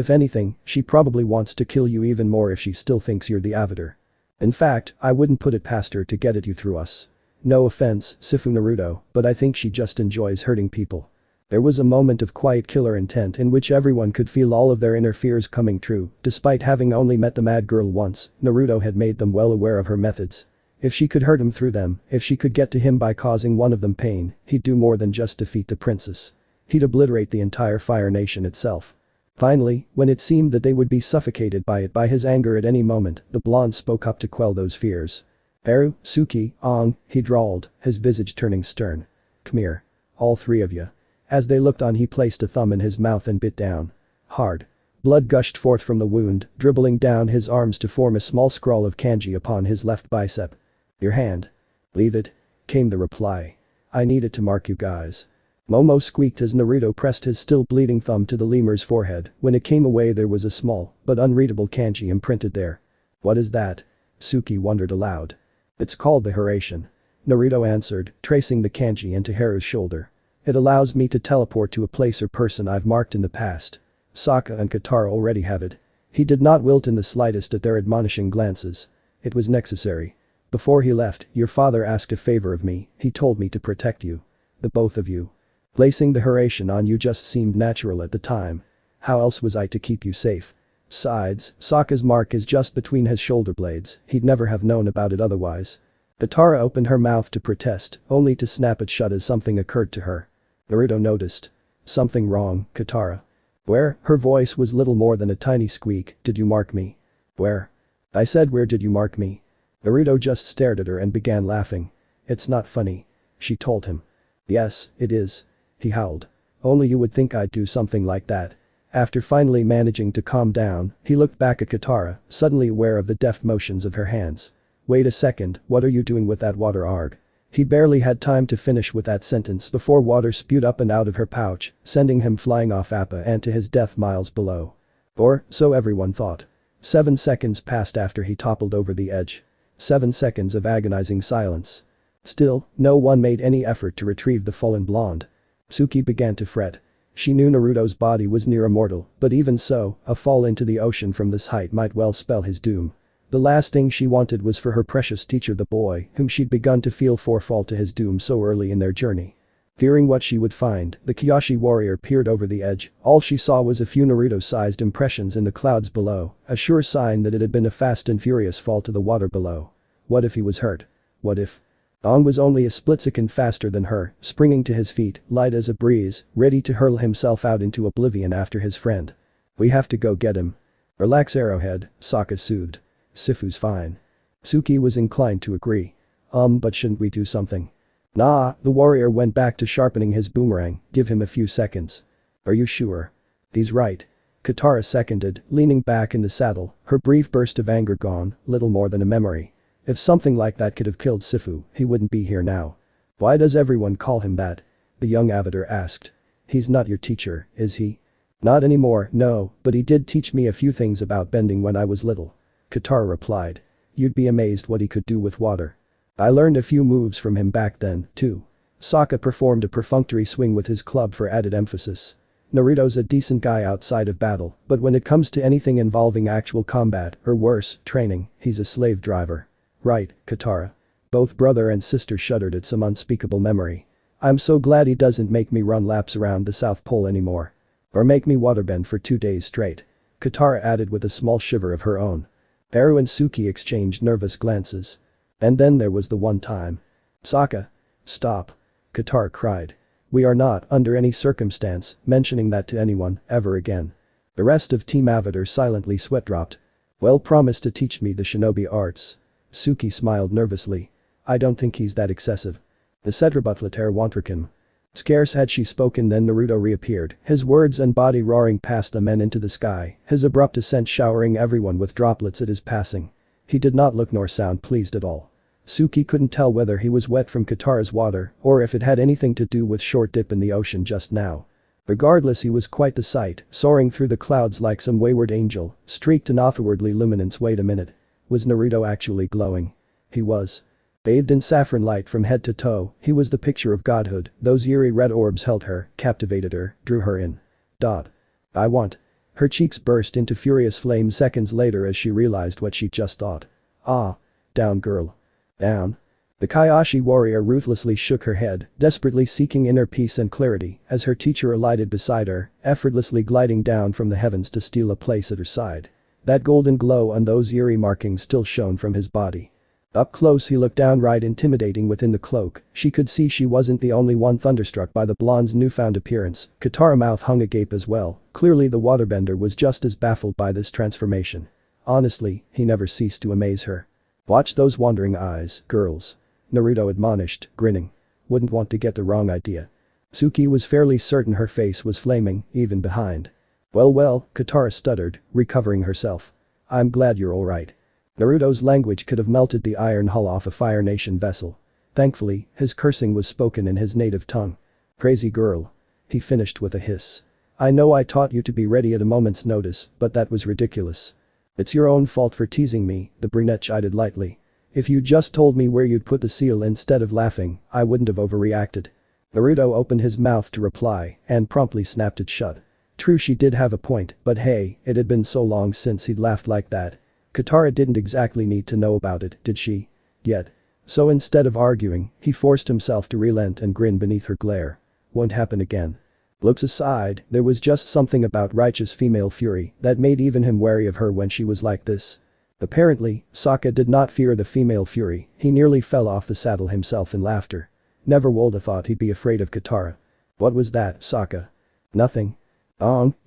If anything, she probably wants to kill you even more if she still thinks you're the Avatar. In fact, I wouldn't put it past her to get at you through us. No offense, Sifu Naruto, but I think she just enjoys hurting people. There was a moment of quiet killer intent in which everyone could feel all of their inner fears coming true. Despite having only met the mad girl once, Naruto had made them well aware of her methods. If she could hurt him through them, if she could get to him by causing one of them pain, he'd do more than just defeat the princess. He'd obliterate the entire Fire Nation itself. Finally, when it seemed that they would be suffocated by his anger at any moment, the blonde spoke up to quell those fears. "Eru, Suki, Ong," he drawled, his visage turning stern. "Come here. All three of you." As they looked on, he placed a thumb in his mouth and bit down. Hard. Blood gushed forth from the wound, dribbling down his arms to form a small scrawl of kanji upon his left bicep. "Your hand." "Leave it," came the reply. "I need it to mark you guys." Momo squeaked as Naruto pressed his still bleeding thumb to the lemur's forehead. When it came away, there was a small, but unreadable kanji imprinted there. "What is that?" Suki wondered aloud. "It's called the Regeneration," Naruto answered, tracing the kanji into Haru's shoulder. "It allows me to teleport to a place or person I've marked in the past. Sokka and Katara already have it." He did not wilt in the slightest at their admonishing glances. "It was necessary. Before he left, your father asked a favor of me. He told me to protect you. The both of you. Placing the Regeneration on you just seemed natural at the time. How else was I to keep you safe? Besides, Sokka's mark is just between his shoulder blades, he'd never have known about it otherwise." Katara opened her mouth to protest, only to snap it shut as something occurred to her. Naruto noticed. "Something wrong, Katara." "Where?" Her voice was little more than a tiny squeak. "Did you mark me?" "Where?" "I said, where did you mark me?" Naruto just stared at her and began laughing. "It's not funny," she told him. "Yes, it is," he howled. "Only you would think I'd do something like that." After finally managing to calm down, he looked back at Katara, suddenly aware of the deft motions of her hands. "Wait a second, what are you doing with that water arg?" He barely had time to finish with that sentence before water spewed up and out of her pouch, sending him flying off Appa and to his death miles below. Or, so everyone thought. 7 seconds passed after he toppled over the edge. 7 seconds of agonizing silence. Still, no one made any effort to retrieve the fallen blonde. Suki began to fret. She knew Naruto's body was near immortal, but even so, a fall into the ocean from this height might well spell his doom. The last thing she wanted was for her precious teacher, the boy whom she'd begun to feel for, fall to his doom so early in their journey. Fearing what she would find, the Kyoshi warrior peered over the edge. All she saw was a few Naruto-sized impressions in the clouds below, a sure sign that it had been a fast and furious fall to the water below. What if he was hurt? What if? Ong was only a split second faster than her, springing to his feet, light as a breeze, ready to hurl himself out into oblivion after his friend. "We have to go get him." "Relax, Arrowhead," Sokka soothed. "Sifu's fine." Suki was inclined to agree. But shouldn't we do something?" "Nah," the warrior went back to sharpening his boomerang. "Give him a few seconds." "Are you sure?" "He's right." Katara seconded, leaning back in the saddle, her brief burst of anger gone, little more than a memory. If something like that could have killed Sifu, he wouldn't be here now. "Why does everyone call him that?" the young Avatar asked. "He's not your teacher, is he?" "Not anymore, no, but he did teach me a few things about bending when I was little." Katara replied. "You'd be amazed what he could do with water. I learned a few moves from him back then, too." Sokka performed a perfunctory swing with his club for added emphasis. "Naruto's a decent guy outside of battle, but when it comes to anything involving actual combat, or worse, training, he's a slave driver." "Right, Katara." Both brother and sister shuddered at some unspeakable memory. "I'm so glad he doesn't make me run laps around the South Pole anymore. Or make me waterbend for 2 days straight." Katara added with a small shiver of her own. Eru and Suki exchanged nervous glances. And then there was the one time. "Sokka. Stop." Katara cried. "We are not, under any circumstance, mentioning that to anyone, ever again." The rest of Team Avatar silently sweat dropped. "Well, promise to teach me the shinobi arts." Suki smiled nervously. "I don't think he's that excessive. The Sedrabutlater Wantrakim." Scarce had she spoken than Naruto reappeared, his words and body roaring past the men into the sky, his abrupt ascent showering everyone with droplets at his passing. He did not look nor sound pleased at all. Suki couldn't tell whether he was wet from Katara's water or if it had anything to do with short dip in the ocean just now. Regardless, he was quite the sight, soaring through the clouds like some wayward angel, streaked in otherworldly luminance. Wait a minute. Was Naruto actually glowing? He was. Bathed in saffron light from head to toe, he was the picture of godhood. Those eerie red orbs held her, captivated her, drew her in. "I want." Her cheeks burst into furious flame seconds later as she realized what she just thought. Ah. Down, girl. Down. The Kaiashi warrior ruthlessly shook her head, desperately seeking inner peace and clarity as her teacher alighted beside her, effortlessly gliding down from the heavens to steal a place at her side. That golden glow on those eerie markings still shone from his body. Up close he looked downright intimidating within the cloak. She could see she wasn't the only one thunderstruck by the blonde's newfound appearance. Katara's mouth hung agape as well. Clearly the waterbender was just as baffled by this transformation. Honestly, he never ceased to amaze her. Watch those wandering eyes, girls. Naruto admonished, grinning. Wouldn't want to get the wrong idea. Suki was fairly certain her face was flaming, even behind. Well, Katara stuttered, recovering herself. I'm glad you're alright. Naruto's language could have melted the iron hull off a Fire Nation vessel. Thankfully, his cursing was spoken in his native tongue. Crazy girl. He finished with a hiss. I know I taught you to be ready at a moment's notice, but that was ridiculous. It's your own fault for teasing me, the brunette chided lightly. If you just told me where you'd put the seal instead of laughing, I wouldn't have overreacted. Naruto opened his mouth to reply and promptly snapped it shut. True, she did have a point, but hey, it had been so long since he'd laughed like that. Katara didn't exactly need to know about it, did she? Yet. So instead of arguing, he forced himself to relent and grin beneath her glare. Won't happen again. Looks aside, there was just something about righteous female fury that made even him wary of her when she was like this. Apparently, Sokka did not fear the female fury. He nearly fell off the saddle himself in laughter. Never would have thought he'd be afraid of Katara. What was that, Sokka? Nothing.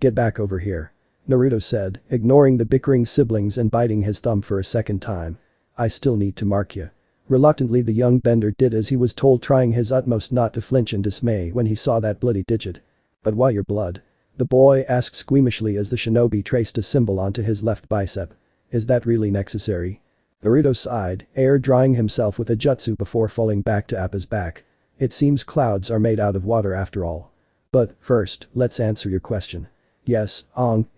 Get back over here. Naruto said, ignoring the bickering siblings and biting his thumb for a second time. I still need to mark you. Reluctantly the young bender did as he was told, trying his utmost not to flinch in dismay when he saw that bloody digit. But why your blood? The boy asked squeamishly as the shinobi traced a symbol onto his left bicep. Is that really necessary? Naruto sighed, air drying himself with a jutsu before falling back to Appa's back. It seems clouds are made out of water after all. But, first, let's answer your question. Yes,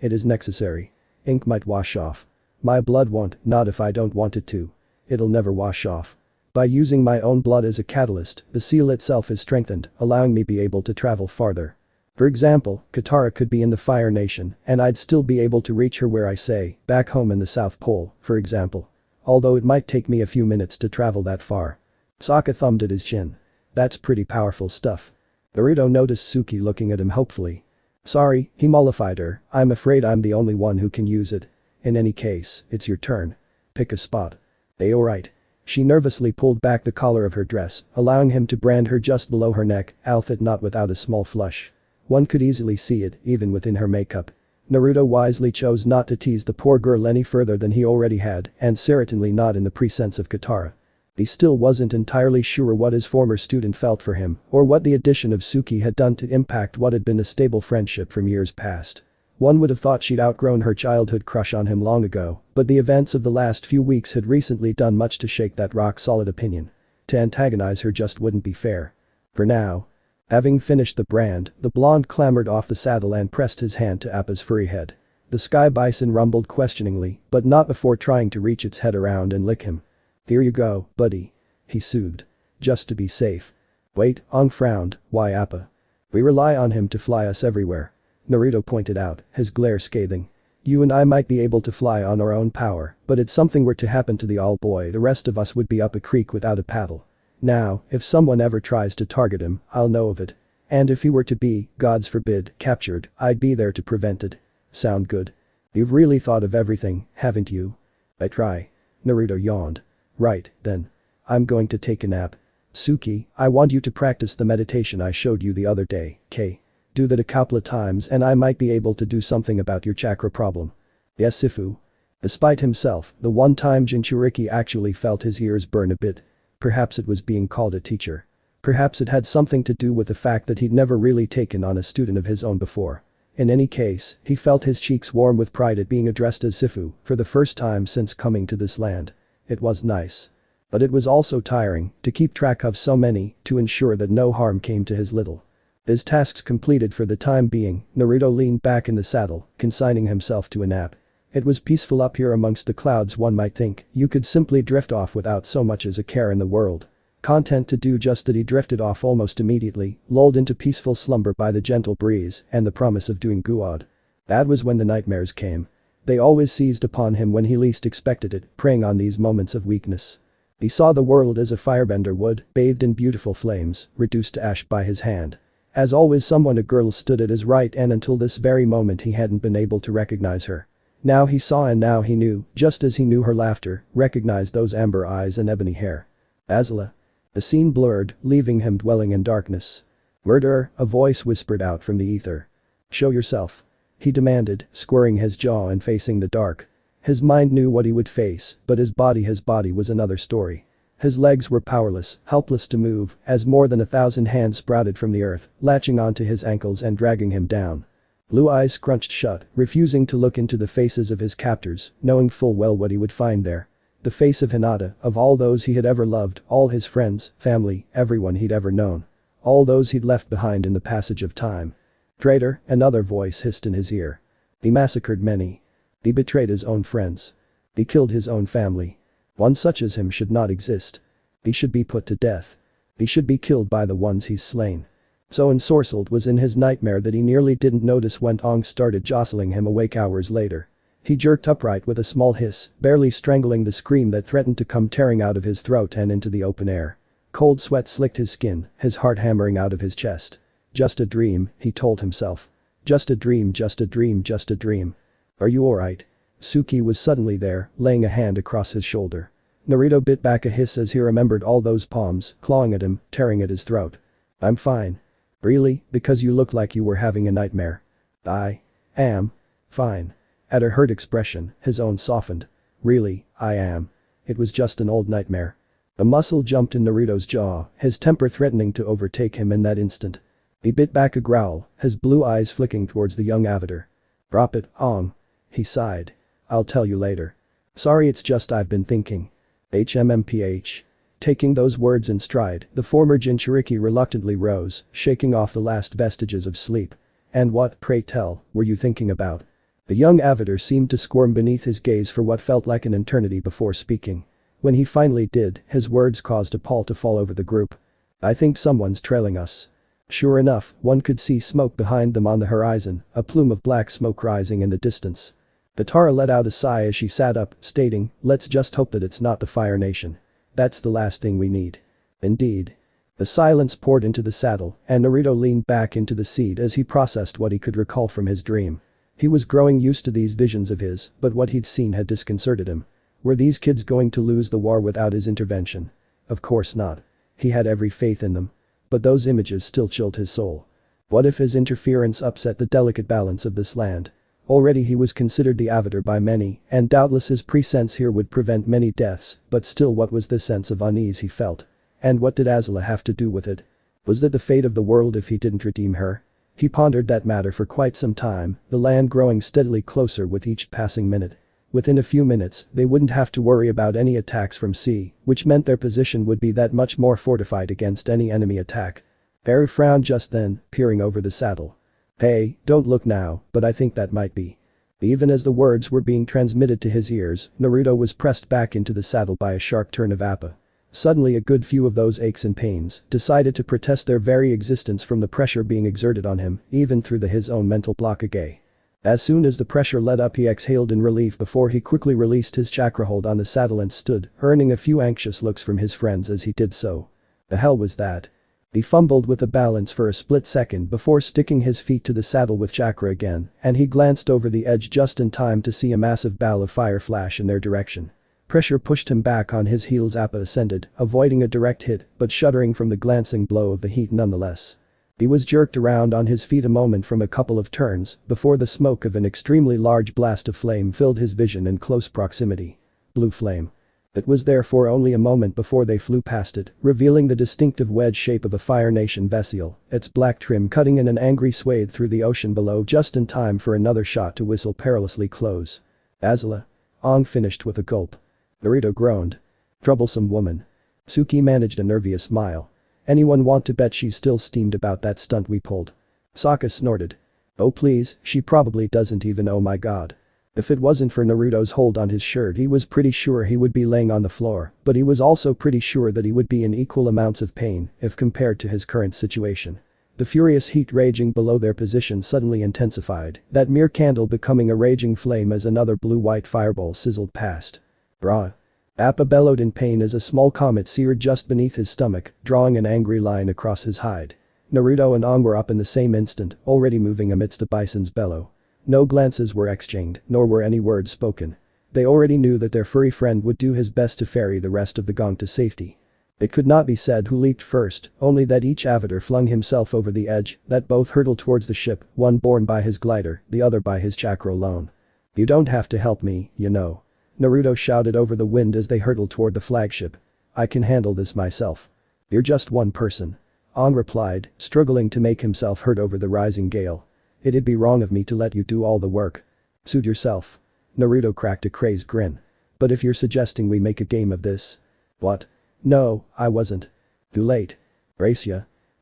it is necessary. Ink might wash off. My blood won't, not if I don't want it to. It'll never wash off. By using my own blood as a catalyst, the seal itself is strengthened, allowing me be able to travel farther. For example, Katara could be in the Fire Nation, and I'd still be able to reach her where I say, back home in the South Pole, for example. Although it might take me a few minutes to travel that far. Sokka thumbed at his chin. That's pretty powerful stuff. Naruto noticed Suki looking at him hopefully. Sorry, he mollified her, I'm afraid I'm the only one who can use it. In any case, it's your turn. Pick a spot. Alright. She nervously pulled back the collar of her dress, allowing him to brand her just below her neck, outfit not without a small flush. One could easily see it, even within her makeup. Naruto wisely chose not to tease the poor girl any further than he already had, and certainly not in the presence of Katara. He still wasn't entirely sure what his former student felt for him, or what the addition of Suki had done to impact what had been a stable friendship from years past. One would have thought she'd outgrown her childhood crush on him long ago, but the events of the last few weeks had recently done much to shake that rock-solid opinion. To antagonize her just wouldn't be fair. For now. Having finished the brand, the blonde clambered off the saddle and pressed his hand to Appa's furry head. The sky bison rumbled questioningly, but not before trying to reach its head around and lick him. Here you go, buddy. He soothed. Just to be safe. Wait, frowned, why Appa? We rely on him to fly us everywhere. Naruto pointed out, his glare scathing. You and I might be able to fly on our own power, but if something were to happen to the all boy, the rest of us would be up a creek without a paddle. Now, if someone ever tries to target him, I'll know of it. And if he were to be, gods forbid, captured, I'd be there to prevent it. Sound good? You've really thought of everything, haven't you? I try. Naruto yawned. Right, then. I'm going to take a nap. Suki, I want you to practice the meditation I showed you the other day, okay? Do that a couple of times and I might be able to do something about your chakra problem. Yes, Sifu. Despite himself, the one time Jinchuriki actually felt his ears burn a bit. Perhaps it was being called a teacher. Perhaps it had something to do with the fact that he'd never really taken on a student of his own before. In any case, he felt his cheeks warm with pride at being addressed as Sifu for the first time since coming to this land. It was nice. But it was also tiring to keep track of so many to ensure that no harm came to his little. His tasks completed for the time being, Naruto leaned back in the saddle, consigning himself to a nap. It was peaceful up here amongst the clouds, one might think. You could simply drift off without so much as a care in the world. Content to do just that, he drifted off almost immediately, lulled into peaceful slumber by the gentle breeze and the promise of doing good. That was when the nightmares came. They always seized upon him when he least expected it, preying on these moments of weakness. He saw the world as a firebender would, bathed in beautiful flames, reduced to ash by his hand. As always, a girl stood at his right, and until this very moment he hadn't been able to recognize her. Now he saw, and now he knew, just as he knew her laughter, recognized those amber eyes and ebony hair. Azula. The scene blurred, leaving him dwelling in darkness. "Murderer," a voice whispered out from the ether. "Show yourself," he demanded, squaring his jaw and facing the dark. His mind knew what he would face, but his body was another story. His legs were powerless, helpless to move, as more than 1,000 hands sprouted from the earth, latching onto his ankles and dragging him down. Blue eyes scrunched shut, refusing to look into the faces of his captors, knowing full well what he would find there. The face of Hinata, of all those he had ever loved, all his friends, family, everyone he'd ever known. All those he'd left behind in the passage of time. "Traitor," another voice hissed in his ear. "He massacred many. He betrayed his own friends. He killed his own family. One such as him should not exist. He should be put to death. He should be killed by the ones he's slain." So ensorcelled was in his nightmare that he nearly didn't notice when Ong started jostling him awake hours later. He jerked upright with a small hiss, barely strangling the scream that threatened to come tearing out of his throat and into the open air. Cold sweat slicked his skin, his heart hammering out of his chest. "Just a dream," he told himself. "Just a dream, just a dream, just a dream." "Are you alright?" Suki was suddenly there, laying a hand across his shoulder. Naruto bit back a hiss as he remembered all those palms, clawing at him, tearing at his throat. "I'm fine." "Really? Because you look like you were having a nightmare." "I am fine." At her hurt expression, his own softened. "Really, I am. It was just an old nightmare." A muscle jumped in Naruto's jaw, his temper threatening to overtake him in that instant. He bit back a growl, his blue eyes flicking towards the young avatar. "Drop it, Ong." He sighed. "I'll tell you later." "Sorry, it's just I've been thinking." HMMPH. Taking those words in stride, the former Jinchuriki reluctantly rose, shaking off the last vestiges of sleep. "And what, pray tell, were you thinking about?" The young avatar seemed to squirm beneath his gaze for what felt like an eternity before speaking. When he finally did, his words caused a pall to fall over the group. "I think someone's trailing us." Sure enough, one could see smoke behind them on the horizon, a plume of black smoke rising in the distance. Katara let out a sigh as she sat up, stating, "Let's just hope that it's not the Fire Nation. That's the last thing we need." Indeed. The silence poured into the saddle, and Naruto leaned back into the seat as he processed what he could recall from his dream. He was growing used to these visions of his, but what he'd seen had disconcerted him. Were these kids going to lose the war without his intervention? Of course not. He had every faith in them. But those images still chilled his soul. What if his interference upset the delicate balance of this land? Already he was considered the avatar by many, and doubtless his presence here would prevent many deaths, but still, what was this sense of unease he felt? And what did Azula have to do with it? Was that the fate of the world if he didn't redeem her? He pondered that matter for quite some time, the land growing steadily closer with each passing minute. Within a few minutes, they wouldn't have to worry about any attacks from sea, which meant their position would be that much more fortified against any enemy attack. Barry frowned just then, peering over the saddle. "Hey, don't look now, but I think that might be." Even as the words were being transmitted to his ears, Naruto was pressed back into the saddle by a sharp turn of Appa. Suddenly a good few of those aches and pains decided to protest their very existence from the pressure being exerted on him, even through his own mental blockade. As soon as the pressure let up, he exhaled in relief before he quickly released his chakra hold on the saddle and stood, earning a few anxious looks from his friends as he did so. The hell was that? He fumbled with the balance for a split second before sticking his feet to the saddle with chakra again, and he glanced over the edge just in time to see a massive ball of fire flash in their direction. Pressure pushed him back on his heels. Appa ascended, avoiding a direct hit, but shuddering from the glancing blow of the heat nonetheless. He was jerked around on his feet a moment from a couple of turns before the smoke of an extremely large blast of flame filled his vision in close proximity. Blue flame. It was there for only a moment before they flew past it, revealing the distinctive wedge shape of a Fire Nation vessel, its black trim cutting in an angry swathe through the ocean below just in time for another shot to whistle perilously close. "Azula." Ong finished with a gulp. Naruto groaned. "Troublesome woman." Suki managed a nervous smile. "Anyone want to bet she's still steamed about that stunt we pulled?" Sokka snorted. "Oh please, she probably doesn't even, oh my god." If it wasn't for Naruto's hold on his shirt, he was pretty sure he would be laying on the floor, but he was also pretty sure that he would be in equal amounts of pain if compared to his current situation. The furious heat raging below their position suddenly intensified, that mere candle becoming a raging flame as another blue-white fireball sizzled past. Brah! Appa bellowed in pain as a small comet seared just beneath his stomach, drawing an angry line across his hide. Naruto and Aang were up in the same instant, already moving amidst a bison's bellow. No glances were exchanged, nor were any words spoken. They already knew that their furry friend would do his best to ferry the rest of the gang to safety. It could not be said who leaped first, only that each avatar flung himself over the edge, that both hurtled towards the ship, one borne by his glider, the other by his chakra alone. "You don't have to help me, you know," Naruto shouted over the wind as they hurtled toward the flagship. "I can handle this myself." "You're just one person," Aang replied, struggling to make himself heard over the rising gale. "It'd be wrong of me to let you do all the work." "Suit yourself." Naruto cracked a crazed grin. "But if you're suggesting we make a game of this." "What? No, I wasn't." "Too late. Brace ya."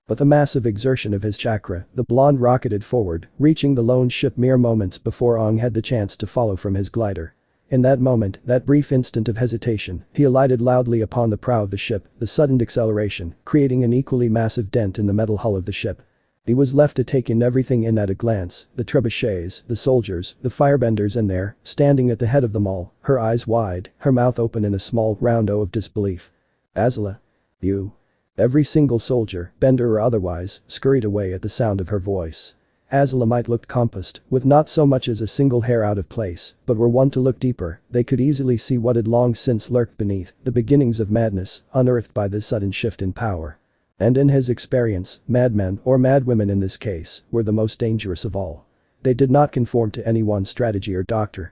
With a massive exertion of his chakra, the blonde rocketed forward, reaching the lone ship mere moments before Aang had the chance to follow from his glider. In that moment, that brief instant of hesitation, he alighted loudly upon the prow of the ship, the sudden acceleration, creating an equally massive dent in the metal hull of the ship. He was left to take in everything in at a glance, the trebuchets, the soldiers, the firebenders and there, standing at the head of them all, her eyes wide, her mouth open in a small, round O of disbelief. "Azula? You?" Every single soldier, bender or otherwise, scurried away at the sound of her voice. Azula might look compassed, with not so much as a single hair out of place, but were one to look deeper, they could easily see what had long since lurked beneath, the beginnings of madness, unearthed by this sudden shift in power. And in his experience, madmen, or madwomen in this case, were the most dangerous of all. They did not conform to any one strategy or doctrine.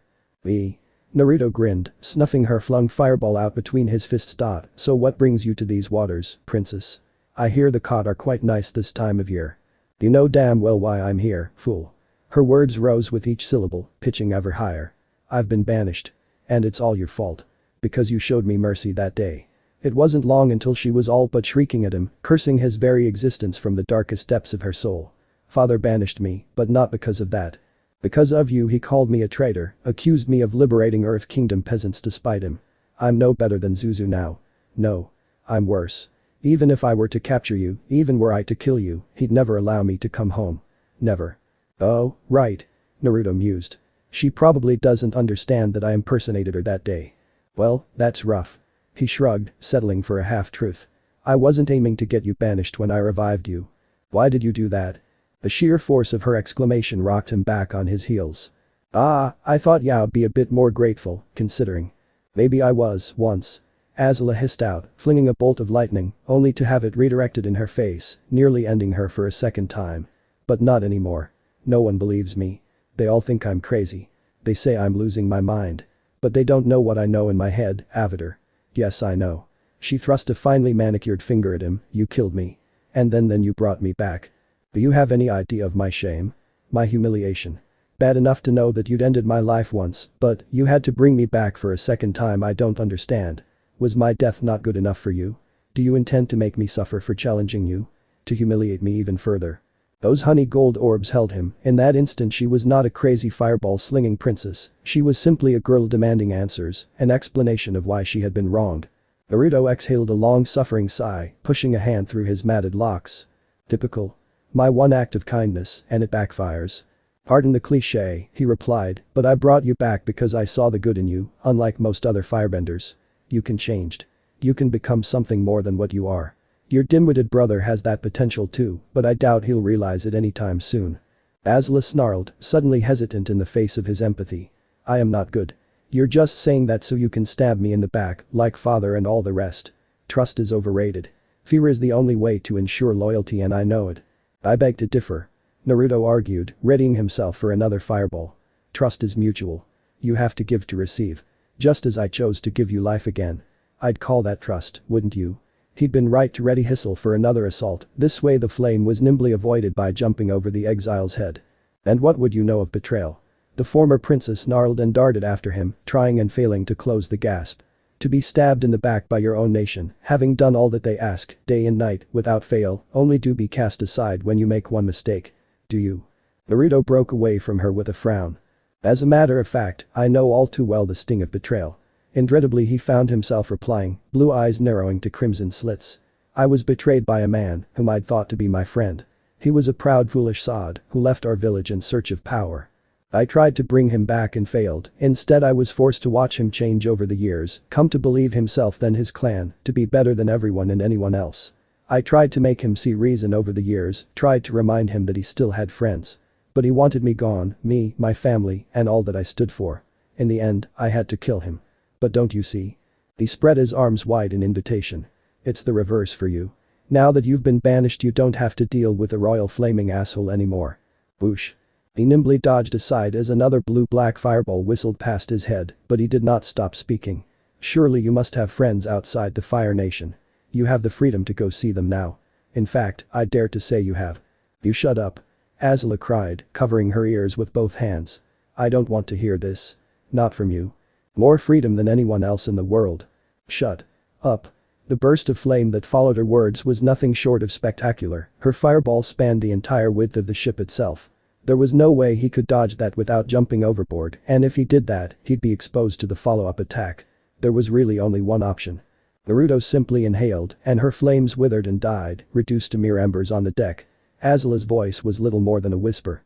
Naruto grinned, snuffing her flung fireball out between his fists. "So what brings you to these waters, princess? I hear the cod are quite nice this time of year." "You know damn well why I'm here, fool." Her words rose with each syllable, pitching ever higher. "I've been banished. And it's all your fault. Because you showed me mercy that day." It wasn't long until she was all but shrieking at him, cursing his very existence from the darkest depths of her soul. "Father banished me, but not because of that. Because of you he called me a traitor, accused me of liberating Earth Kingdom peasants to spite him. I'm no better than Zuzu now. No. I'm worse. Even if I were to capture you, even were I to kill you, he'd never allow me to come home. Never." "Oh, right," Naruto mused. "She probably doesn't understand that I impersonated her that day. Well, that's rough." He shrugged, settling for a half-truth. "I wasn't aiming to get you banished when I revived you." "Why did you do that?" The sheer force of her exclamation rocked him back on his heels. I thought you'd be a bit more grateful, considering." "Maybe I was, once." Azula hissed out, flinging a bolt of lightning, only to have it redirected in her face, nearly ending her for a second time. "But not anymore. No one believes me. They all think I'm crazy. They say I'm losing my mind. But they don't know what I know in my head, Avatar. Yes, I know." She thrust a finely manicured finger at him. "You killed me. And then you brought me back. Do you have any idea of my shame? My humiliation? Bad enough to know that you'd ended my life once, but you had to bring me back for a second time. I don't understand. Was my death not good enough for you? Do you intend to make me suffer for challenging you? To humiliate me even further?" Those honey gold orbs held him. In that instant she was not a crazy fireball slinging princess, she was simply a girl demanding answers, an explanation of why she had been wronged. Naruto exhaled a long suffering sigh, pushing a hand through his matted locks. "Typical. My one act of kindness, and it backfires." "Pardon the cliché," he replied, "but I brought you back because I saw the good in you, unlike most other firebenders. You can change. You can become something more than what you are. Your dim-witted brother has that potential too, but I doubt he'll realize it anytime soon." Azula snarled, suddenly hesitant in the face of his empathy. "I am not good. You're just saying that so you can stab me in the back, like father and all the rest. Trust is overrated. Fear is the only way to ensure loyalty and I know it." "I beg to differ," Naruto argued, readying himself for another fireball. "Trust is mutual. You have to give to receive. Just as I chose to give you life again. I'd call that trust, wouldn't you?" He'd been right to ready hissle for another assault. This way the flame was nimbly avoided by jumping over the exile's head. "And what would you know of betrayal?" The former princess snarled and darted after him, trying and failing to close the gasp. "To be stabbed in the back by your own nation, having done all that they ask, day and night, without fail, only to be cast aside when you make one mistake. Do you?" Naruto broke away from her with a frown. "As a matter of fact, I know all too well the sting of betrayal." Indredibly he found himself replying, blue eyes narrowing to crimson slits. "I was betrayed by a man whom I'd thought to be my friend. He was a proud foolish sod who left our village in search of power. I tried to bring him back and failed. Instead I was forced to watch him change over the years, come to believe himself then his clan, to be better than everyone and anyone else. I tried to make him see reason over the years, tried to remind him that he still had friends. But he wanted me gone, me, my family, and all that I stood for. In the end, I had to kill him. But don't you see? He spread his arms wide in invitation. It's the reverse for you. Now that you've been banished you don't have to deal with a royal flaming asshole anymore. Whoosh. He nimbly dodged aside as another blue-black fireball whistled past his head, but he did not stop speaking. Surely you must have friends outside the Fire Nation. You have the freedom to go see them now. In fact, I dare to say you have. You shut up. Azula cried, covering her ears with both hands. I don't want to hear this. Not from you. More freedom than anyone else in the world. Shut up. The burst of flame that followed her words was nothing short of spectacular. Her fireball spanned the entire width of the ship itself. There was no way he could dodge that without jumping overboard, and if he did that, he'd be exposed to the follow-up attack. There was really only one option. Naruto simply inhaled, and her flames withered and died, reduced to mere embers on the deck. Azula's voice was little more than a whisper.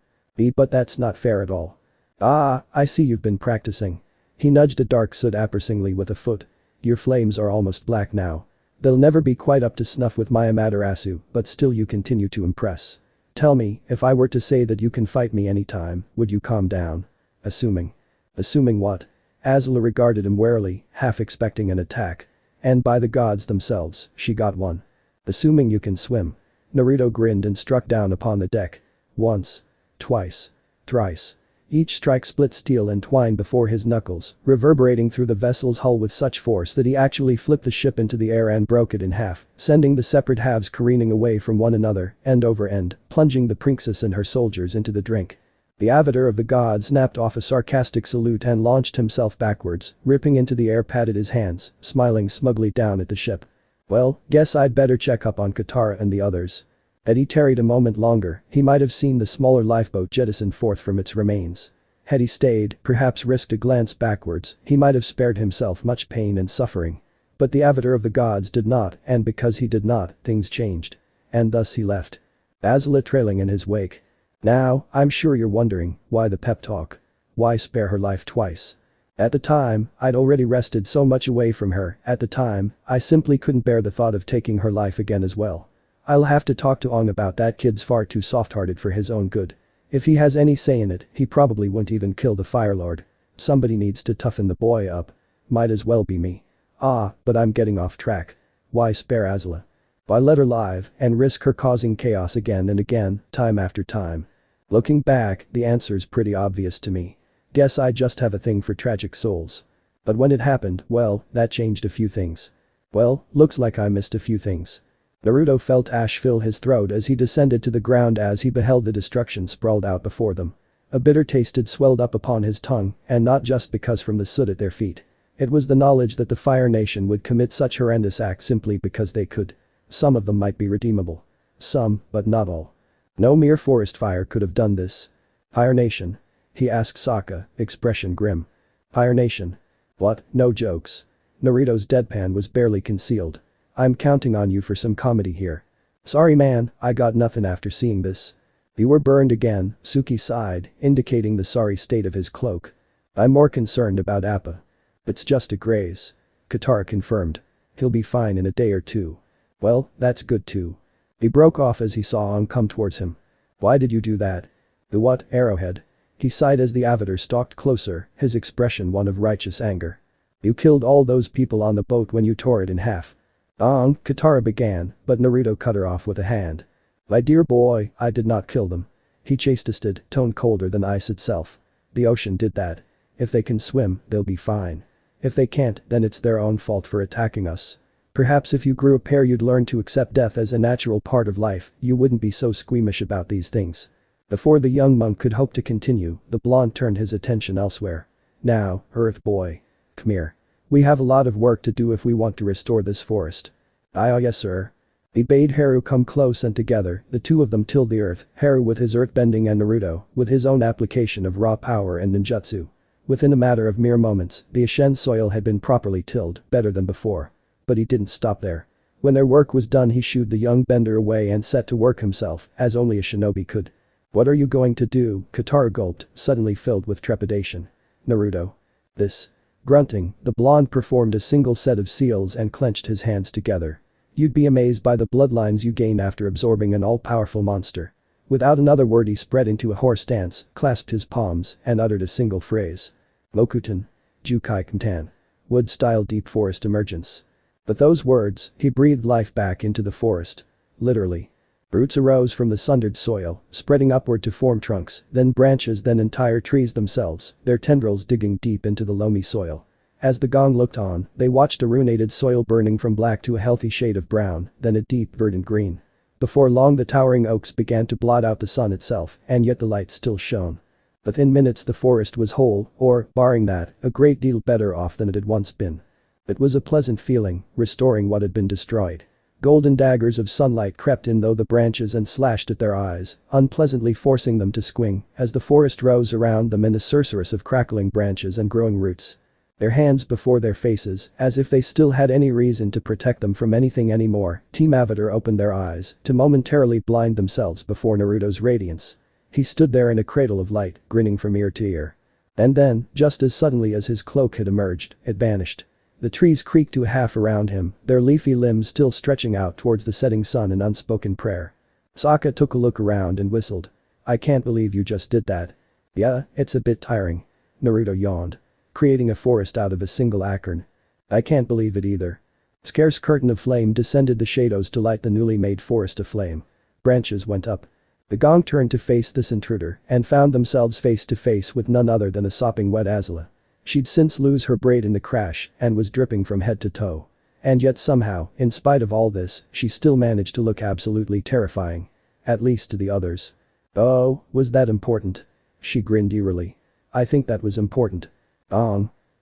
But that's not fair at all. Ah, I see you've been practicing. He nudged a dark soot appraisingly with a foot. Your flames are almost black now. They'll never be quite up to snuff with my Amaterasu, but still you continue to impress. Tell me, if I were to say that you can fight me anytime, would you calm down? Assuming. Assuming what? Azula regarded him warily, half expecting an attack. And by the gods themselves, she got one. Assuming you can swim. Naruto grinned and struck down upon the deck. Once. Twice. Thrice. Each strike split steel and twine before his knuckles, reverberating through the vessel's hull with such force that he actually flipped the ship into the air and broke it in half, sending the separate halves careening away from one another, end over end, plunging the princess and her soldiers into the drink. The avatar of the god snapped off a sarcastic salute and launched himself backwards, ripping into the air patted his hands, smiling smugly down at the ship. Well, guess I'd better check up on Katara and the others. Had he tarried a moment longer, he might have seen the smaller lifeboat jettisoned forth from its remains. Had he stayed, perhaps risked a glance backwards, he might have spared himself much pain and suffering. But the avatar of the gods did not, and because he did not, things changed. And thus he left. Azula trailing in his wake. Now, I'm sure you're wondering, why the pep talk? Why spare her life twice? At the time, I'd already wrested so much away from her, at the time, I simply couldn't bear the thought of taking her life again as well. I'll have to talk to Ong about that. Kid's far too soft-hearted for his own good. If he has any say in it, he probably won't even kill the Fire Lord. Somebody needs to toughen the boy up. Might as well be me. Ah, but I'm getting off track. Why spare Azula? Why let her live and risk her causing chaos again and again, time after time? Looking back, the answer's pretty obvious to me. Guess I just have a thing for tragic souls. But when it happened, well, that changed a few things. Well, looks like I missed a few things. Naruto felt ash fill his throat as he descended to the ground as he beheld the destruction sprawled out before them. A bitter taste had swelled up upon his tongue, and not just because from the soot at their feet. It was the knowledge that the Fire Nation would commit such horrendous acts simply because they could. Some of them might be redeemable. Some, but not all. No mere forest fire could have done this. Fire Nation? He asked Sokka, expression grim. Fire Nation? What, no jokes. Naruto's deadpan was barely concealed. I'm counting on you for some comedy here. Sorry man, I got nothing after seeing this. You were burned again, Suki sighed, indicating the sorry state of his cloak. I'm more concerned about Appa. It's just a graze. Katara confirmed. He'll be fine in a day or two. Well, that's good too. He broke off as he saw Ong come towards him. Why did you do that? The what, Arrowhead? He sighed as the avatar stalked closer, his expression one of righteous anger. You killed all those people on the boat when you tore it in half. Katara began, but Naruto cut her off with a hand. My dear boy, I did not kill them. He chastised, tone colder than ice itself. The ocean did that. If they can swim, they'll be fine. If they can't, then it's their own fault for attacking us. Perhaps if you grew a pair you'd learn to accept death as a natural part of life, you wouldn't be so squeamish about these things. Before the young monk could hope to continue, the blonde turned his attention elsewhere. Now, Earth boy. Come here. We have a lot of work to do if we want to restore this forest. Aye, yes sir. He bade Haru come close and together, the two of them tilled the earth, Haru with his earthbending and Naruto with his own application of raw power and ninjutsu. Within a matter of mere moments, the Ashen soil had been properly tilled, better than before. But he didn't stop there. When their work was done he shooed the young bender away and set to work himself, as only a shinobi could. "What are you going to do?" Katara gulped, suddenly filled with trepidation. "Naruto. This." Grunting, the blonde performed a single set of seals and clenched his hands together. "You'd be amazed by the bloodlines you gain after absorbing an all-powerful monster." Without another word he spread into a horse stance, clasped his palms, and uttered a single phrase. "Lokutan. Jukai Kantan. Wood-style deep forest emergence." With those words, he breathed life back into the forest. Literally. Roots arose from the sundered soil, spreading upward to form trunks, then branches, then entire trees themselves, their tendrils digging deep into the loamy soil. As the gong looked on, they watched a ruinated soil burning from black to a healthy shade of brown, then a deep verdant green. Before long the towering oaks began to blot out the sun itself, and yet the light still shone. Within minutes the forest was whole, or, barring that, a great deal better off than it had once been. It was a pleasant feeling, restoring what had been destroyed. Golden daggers of sunlight crept in though the branches and slashed at their eyes, unpleasantly forcing them to squint as the forest rose around them in a sorceress of crackling branches and growing roots. Their hands before their faces, as if they still had any reason to protect them from anything anymore, Team Avatar opened their eyes to momentarily blind themselves before Naruto's radiance. He stood there in a cradle of light, grinning from ear to ear. And then, just as suddenly as his cloak had emerged, it vanished. The trees creaked to a half around him, their leafy limbs still stretching out towards the setting sun in unspoken prayer. Sokka took a look around and whistled. "I can't believe you just did that." "Yeah, it's a bit tiring." Naruto yawned. "Creating a forest out of a single acorn. I can't believe it either." Scarce curtain of flame descended the shadows to light the newly made forest aflame. Branches went up. The gong turned to face this intruder and found themselves face to face with none other than a sopping wet Azula. She'd since lose her braid in the crash and was dripping from head to toe. And yet somehow, in spite of all this, she still managed to look absolutely terrifying. At least to the others. "Oh, was that important?" She grinned eerily. "I think that was important."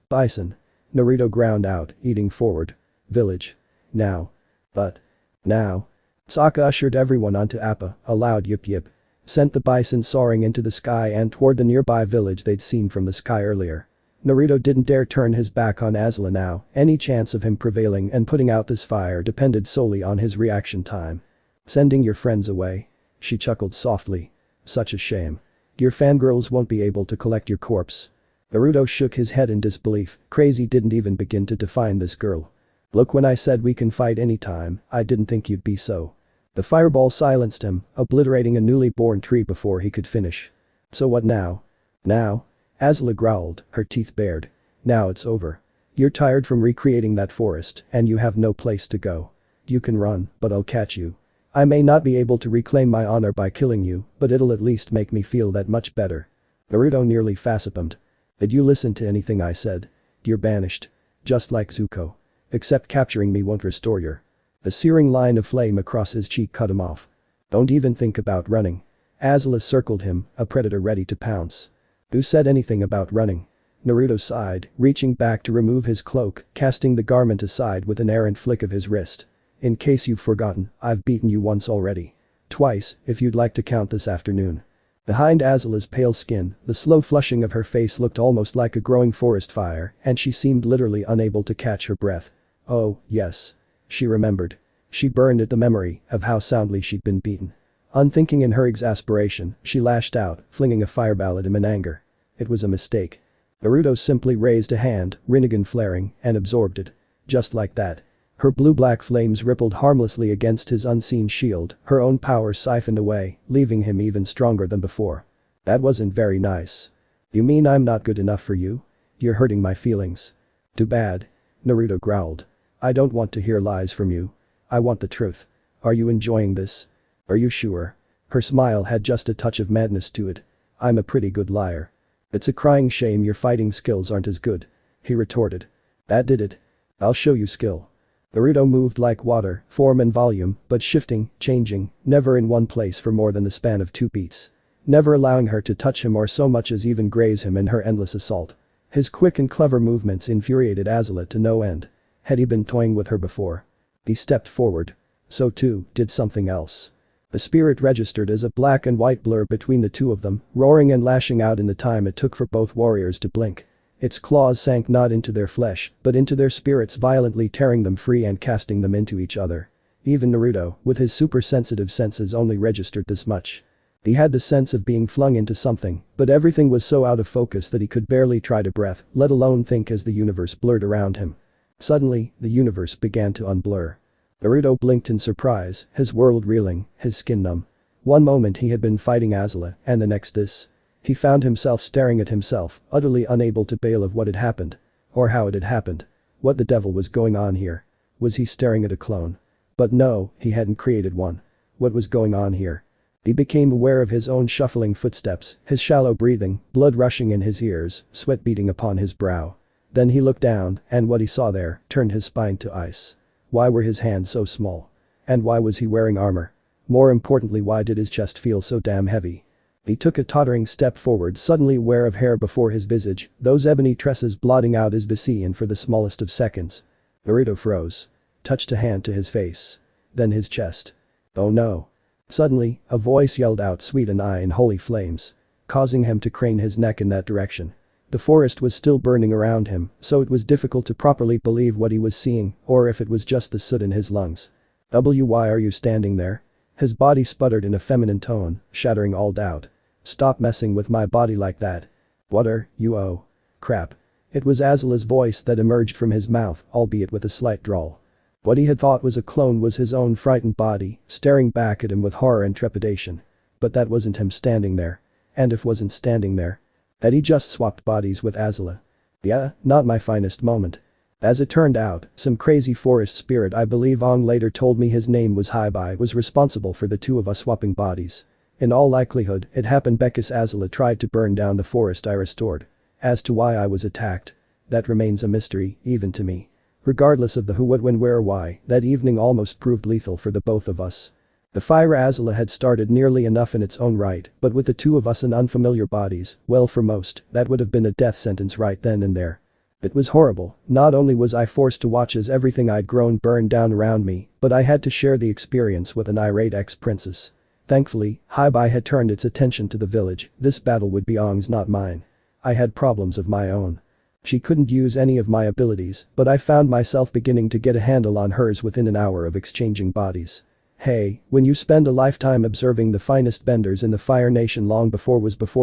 Bison. Naruto ground out, eating forward. "Village. Now." "But. Now." Sokka ushered everyone onto Appa, a loud yip yip. Sent the bison soaring into the sky and toward the nearby village they'd seen from the sky earlier. Naruto didn't dare turn his back on Azula now, any chance of him prevailing and putting out this fire depended solely on his reaction time. "Sending your friends away?" She chuckled softly. "Such a shame. Your fangirls won't be able to collect your corpse." Naruto shook his head in disbelief, crazy didn't even begin to define this girl. "Look, when I said we can fight anytime, I didn't think you'd be so." The fireball silenced him, obliterating a newly born tree before he could finish. "So what now?" "Now?" Azula growled, her teeth bared. "Now it's over. You're tired from recreating that forest and you have no place to go. You can run, but I'll catch you. I may not be able to reclaim my honor by killing you, but it'll at least make me feel that much better." Naruto nearly facepalmed. "Did you listen to anything I said? You're banished. Just like Zuko. Except capturing me won't restore you." The searing line of flame across his cheek cut him off. "Don't even think about running." Azula circled him, a predator ready to pounce. "Who said anything about running?" Naruto sighed, reaching back to remove his cloak, casting the garment aside with an errant flick of his wrist. "In case you've forgotten, I've beaten you once already. Twice, if you'd like to count this afternoon." Behind Azula's pale skin, the slow flushing of her face looked almost like a growing forest fire and she seemed literally unable to catch her breath. Oh, yes. She remembered. She burned at the memory of how soundly she'd been beaten. Unthinking in her exasperation, she lashed out, flinging a fireball at him in anger. It was a mistake. Naruto simply raised a hand, Rinnegan flaring, and absorbed it. Just like that. Her blue-black flames rippled harmlessly against his unseen shield, her own power siphoned away, leaving him even stronger than before. "That wasn't very nice." "You mean I'm not good enough for you? You're hurting my feelings." "Too bad." Naruto growled. "I don't want to hear lies from you. I want the truth. Are you enjoying this? Are you sure?" Her smile had just a touch of madness to it. "I'm a pretty good liar." "It's a crying shame your fighting skills aren't as good," he retorted. "That did it. I'll show you skill." Naruto moved like water, form and volume, but shifting, changing, never in one place for more than the span of 2 beats. Never allowing her to touch him or so much as even graze him in her endless assault. His quick and clever movements infuriated Azula to no end. Had he been toying with her before? He stepped forward. So too, did something else. The spirit registered as a black and white blur between the two of them, roaring and lashing out in the time it took for both warriors to blink. Its claws sank not into their flesh, but into their spirits, violently tearing them free and casting them into each other. Even Naruto, with his super sensitive senses, only registered this much. He had the sense of being flung into something, but everything was so out of focus that he could barely try to breathe, let alone think as the universe blurred around him. Suddenly, the universe began to unblur. Naruto blinked in surprise, his world reeling, his skin numb. One moment he had been fighting Azula, and the next this. He found himself staring at himself, utterly unable to bail of what had happened. Or how it had happened. What the devil was going on here? Was he staring at a clone? But no, he hadn't created one. What was going on here? He became aware of his own shuffling footsteps, his shallow breathing, blood rushing in his ears, sweat beading upon his brow. Then he looked down, and what he saw there turned his spine to ice. Why were his hands so small? And why was he wearing armor? More importantly, why did his chest feel so damn heavy? He took a tottering step forward, suddenly aware of hair before his visage, those ebony tresses blotting out his vision for the smallest of seconds. Naruto froze. Touched a hand to his face. Then his chest. Oh no. Suddenly, a voice yelled out, "Sweet and I in holy flames," causing him to crane his neck in that direction. The forest was still burning around him, so it was difficult to properly believe what he was seeing, or if it was just the soot in his lungs. Why are you standing there? His body sputtered in a feminine tone, shattering all doubt. Stop messing with my body like that. What are you? Oh. Crap. It was Azula's voice that emerged from his mouth, albeit with a slight drawl. What he had thought was a clone was his own frightened body, staring back at him with horror and trepidation. But that wasn't him standing there. And if wasn't standing there, had he just swapped bodies with Azula? Yeah, not my finest moment. As it turned out, some crazy forest spirit I believe Aang later told me his name was Haibai was responsible for the two of us swapping bodies. In all likelihood, it happened because Azula tried to burn down the forest I restored. As to why I was attacked, that remains a mystery, even to me. Regardless of the who, what, when, where, why, that evening almost proved lethal for the both of us. The fire Azula had started nearly enough in its own right, but with the two of us in unfamiliar bodies, well, for most, that would have been a death sentence right then and there. It was horrible. Not only was I forced to watch as everything I'd grown burned down around me, but I had to share the experience with an irate ex-princess. Thankfully, Haibai had turned its attention to the village. This battle would be Aang's, not mine. I had problems of my own. She couldn't use any of my abilities, but I found myself beginning to get a handle on hers within an hour of exchanging bodies. Hey, when you spend a lifetime observing the finest benders in the Fire Nation long before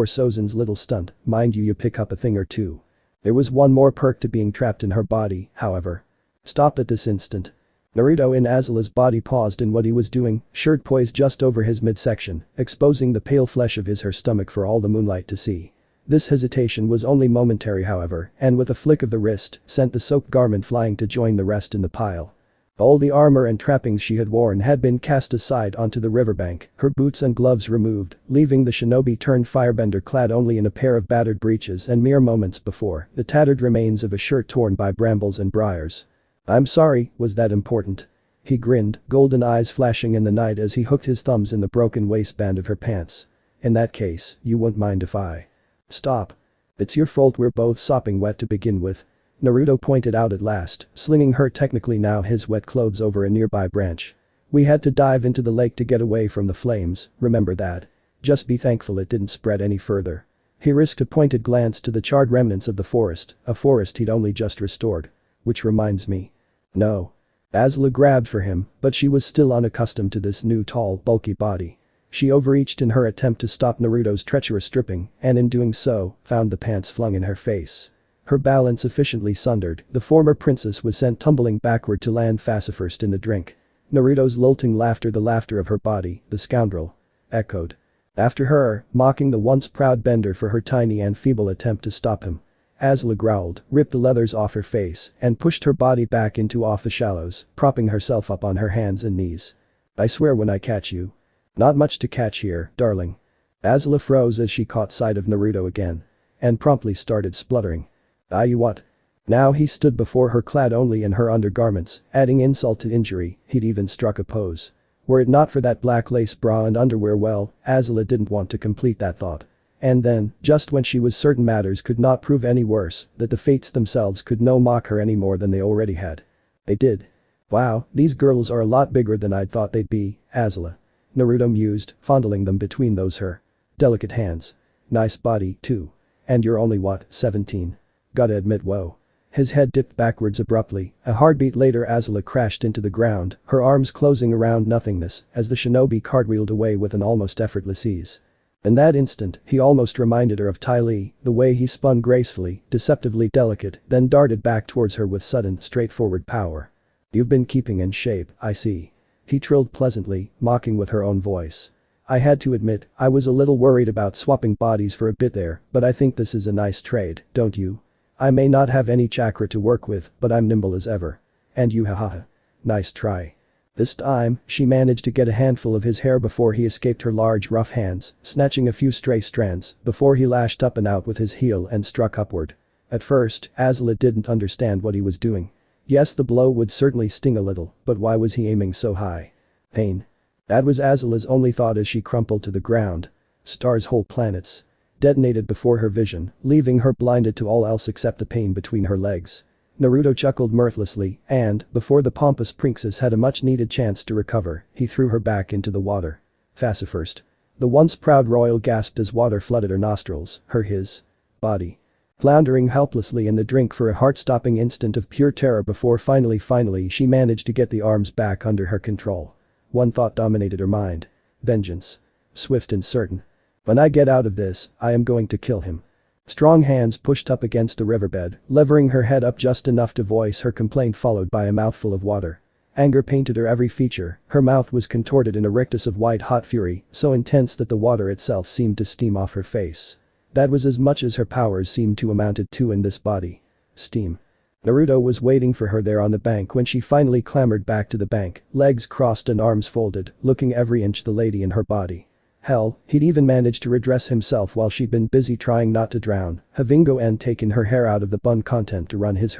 Sozin's little stunt, mind you pick up a thing or two. There was one more perk to being trapped in her body, however. Stop at this instant. Naruto in Azula's body paused in what he was doing, shirt poised just over his midsection, exposing the pale flesh of her stomach for all the moonlight to see. This hesitation was only momentary, however, and with a flick of the wrist, sent the soaked garment flying to join the rest in the pile. All the armor and trappings she had worn had been cast aside onto the riverbank, her boots and gloves removed, leaving the shinobi-turned-firebender clad only in a pair of battered breeches and mere moments before, the tattered remains of a shirt torn by brambles and briars. I'm sorry, was that important? He grinned, golden eyes flashing in the night as he hooked his thumbs in the broken waistband of her pants. In that case, you won't mind if I. Stop. It's your fault we're both sopping wet to begin with. Naruto pointed out at last, slinging her technically now his wet clothes over a nearby branch. We had to dive into the lake to get away from the flames, remember that. Just be thankful it didn't spread any further. He risked a pointed glance to the charred remnants of the forest, a forest he'd only just restored. Which reminds me. No. Azula grabbed for him, but she was still unaccustomed to this new tall, bulky body. She overreached in her attempt to stop Naruto's treacherous stripping, and in doing so, found the pants flung in her face. Her balance efficiently sundered, the former princess was sent tumbling backward to land face-first in the drink. Naruto's lilting laughter, the laughter of her body, the scoundrel. Echoed. After her, mocking the once proud bender for her tiny and feeble attempt to stop him. Azula growled, ripped the leathers off her face, and pushed her body back into off the shallows, propping herself up on her hands and knees. I swear when I catch you. Not much to catch here, darling. Azula froze as she caught sight of Naruto again. And promptly started spluttering. You what? Now he stood before her clad only in her undergarments, adding insult to injury, he'd even struck a pose. Were it not for that black lace bra and underwear, well, Azula didn't want to complete that thought. And then, just when she was certain matters could not prove any worse, that the fates themselves could no mock her any more than they already had. They did. Wow, these girls are a lot bigger than I'd thought they'd be, Azula. Naruto mused, fondling them between those her delicate hands. Nice body, too. And you're only what, 17? Gotta admit, whoa. His head dipped backwards abruptly. A heartbeat later Azula crashed into the ground, her arms closing around nothingness as the shinobi cartwheeled away with an almost effortless ease. In that instant, he almost reminded her of Ty Lee, the way he spun gracefully, deceptively delicate, then darted back towards her with sudden, straightforward power. "You've been keeping in shape, I see." He trilled pleasantly, mocking with her own voice. "I had to admit, I was a little worried about swapping bodies for a bit there, but I think this is a nice trade, don't you? I may not have any chakra to work with, but I'm nimble as ever. And you hahaha. Nice try." This time, she managed to get a handful of his hair before he escaped her large rough hands, snatching a few stray strands, before he lashed up and out with his heel and struck upward. At first, Azula didn't understand what he was doing. Yes, the blow would certainly sting a little, but why was he aiming so high? Pain. That was Azula's only thought as she crumpled to the ground. Stars, whole planets detonated before her vision, leaving her blinded to all else except the pain between her legs. Naruto chuckled mirthlessly and, before the pompous princess had a much-needed chance to recover, he threw her back into the water. "Fassa first." The once proud royal gasped as water flooded her nostrils, his body floundering helplessly in the drink for a heart-stopping instant of pure terror before finally she managed to get the arms back under her control. One thought dominated her mind. Vengeance. Swift and certain. "When I get out of this, I am going to kill him." Strong hands pushed up against the riverbed, levering her head up just enough to voice her complaint followed by a mouthful of water. Anger painted her every feature, her mouth was contorted in a rictus of white-hot fury, so intense that the water itself seemed to steam off her face. That was as much as her powers seemed to amounted to in this body. Steam. Naruto was waiting for her there on the bank when she finally clambered back to the bank, legs crossed and arms folded, looking every inch the lady in her body. Hell, he'd even managed to redress himself while she'd been busy trying not to drown, having taken her hair out of the bun content to run his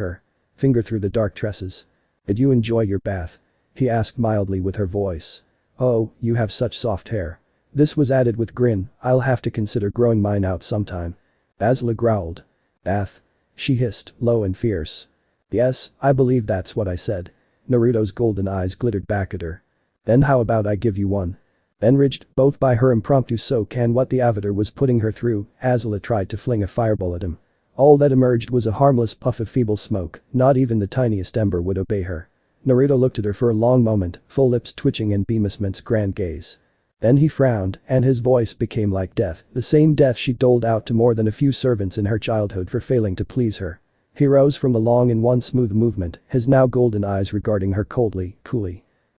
finger through the dark tresses. "Did you enjoy your bath?" he asked mildly with her voice. "Oh, you have such soft hair." This was added with grin, "I'll have to consider growing mine out sometime." Azula growled. "Bath?" she hissed, low and fierce. "Yes, I believe that's what I said." Naruto's golden eyes glittered back at her. "Then how about I give you one?" Enraged, both by her impromptu soak and what the avatar was putting her through, Azula tried to fling a fireball at him. All that emerged was a harmless puff of feeble smoke, not even the tiniest ember would obey her. Naruto looked at her for a long moment, full lips twitching in bemusment's grand gaze. Then he frowned, and his voice became like death, the same death she doled out to more than a few servants in her childhood for failing to please her. He rose from the long in one smooth movement, his now golden eyes regarding her coolly.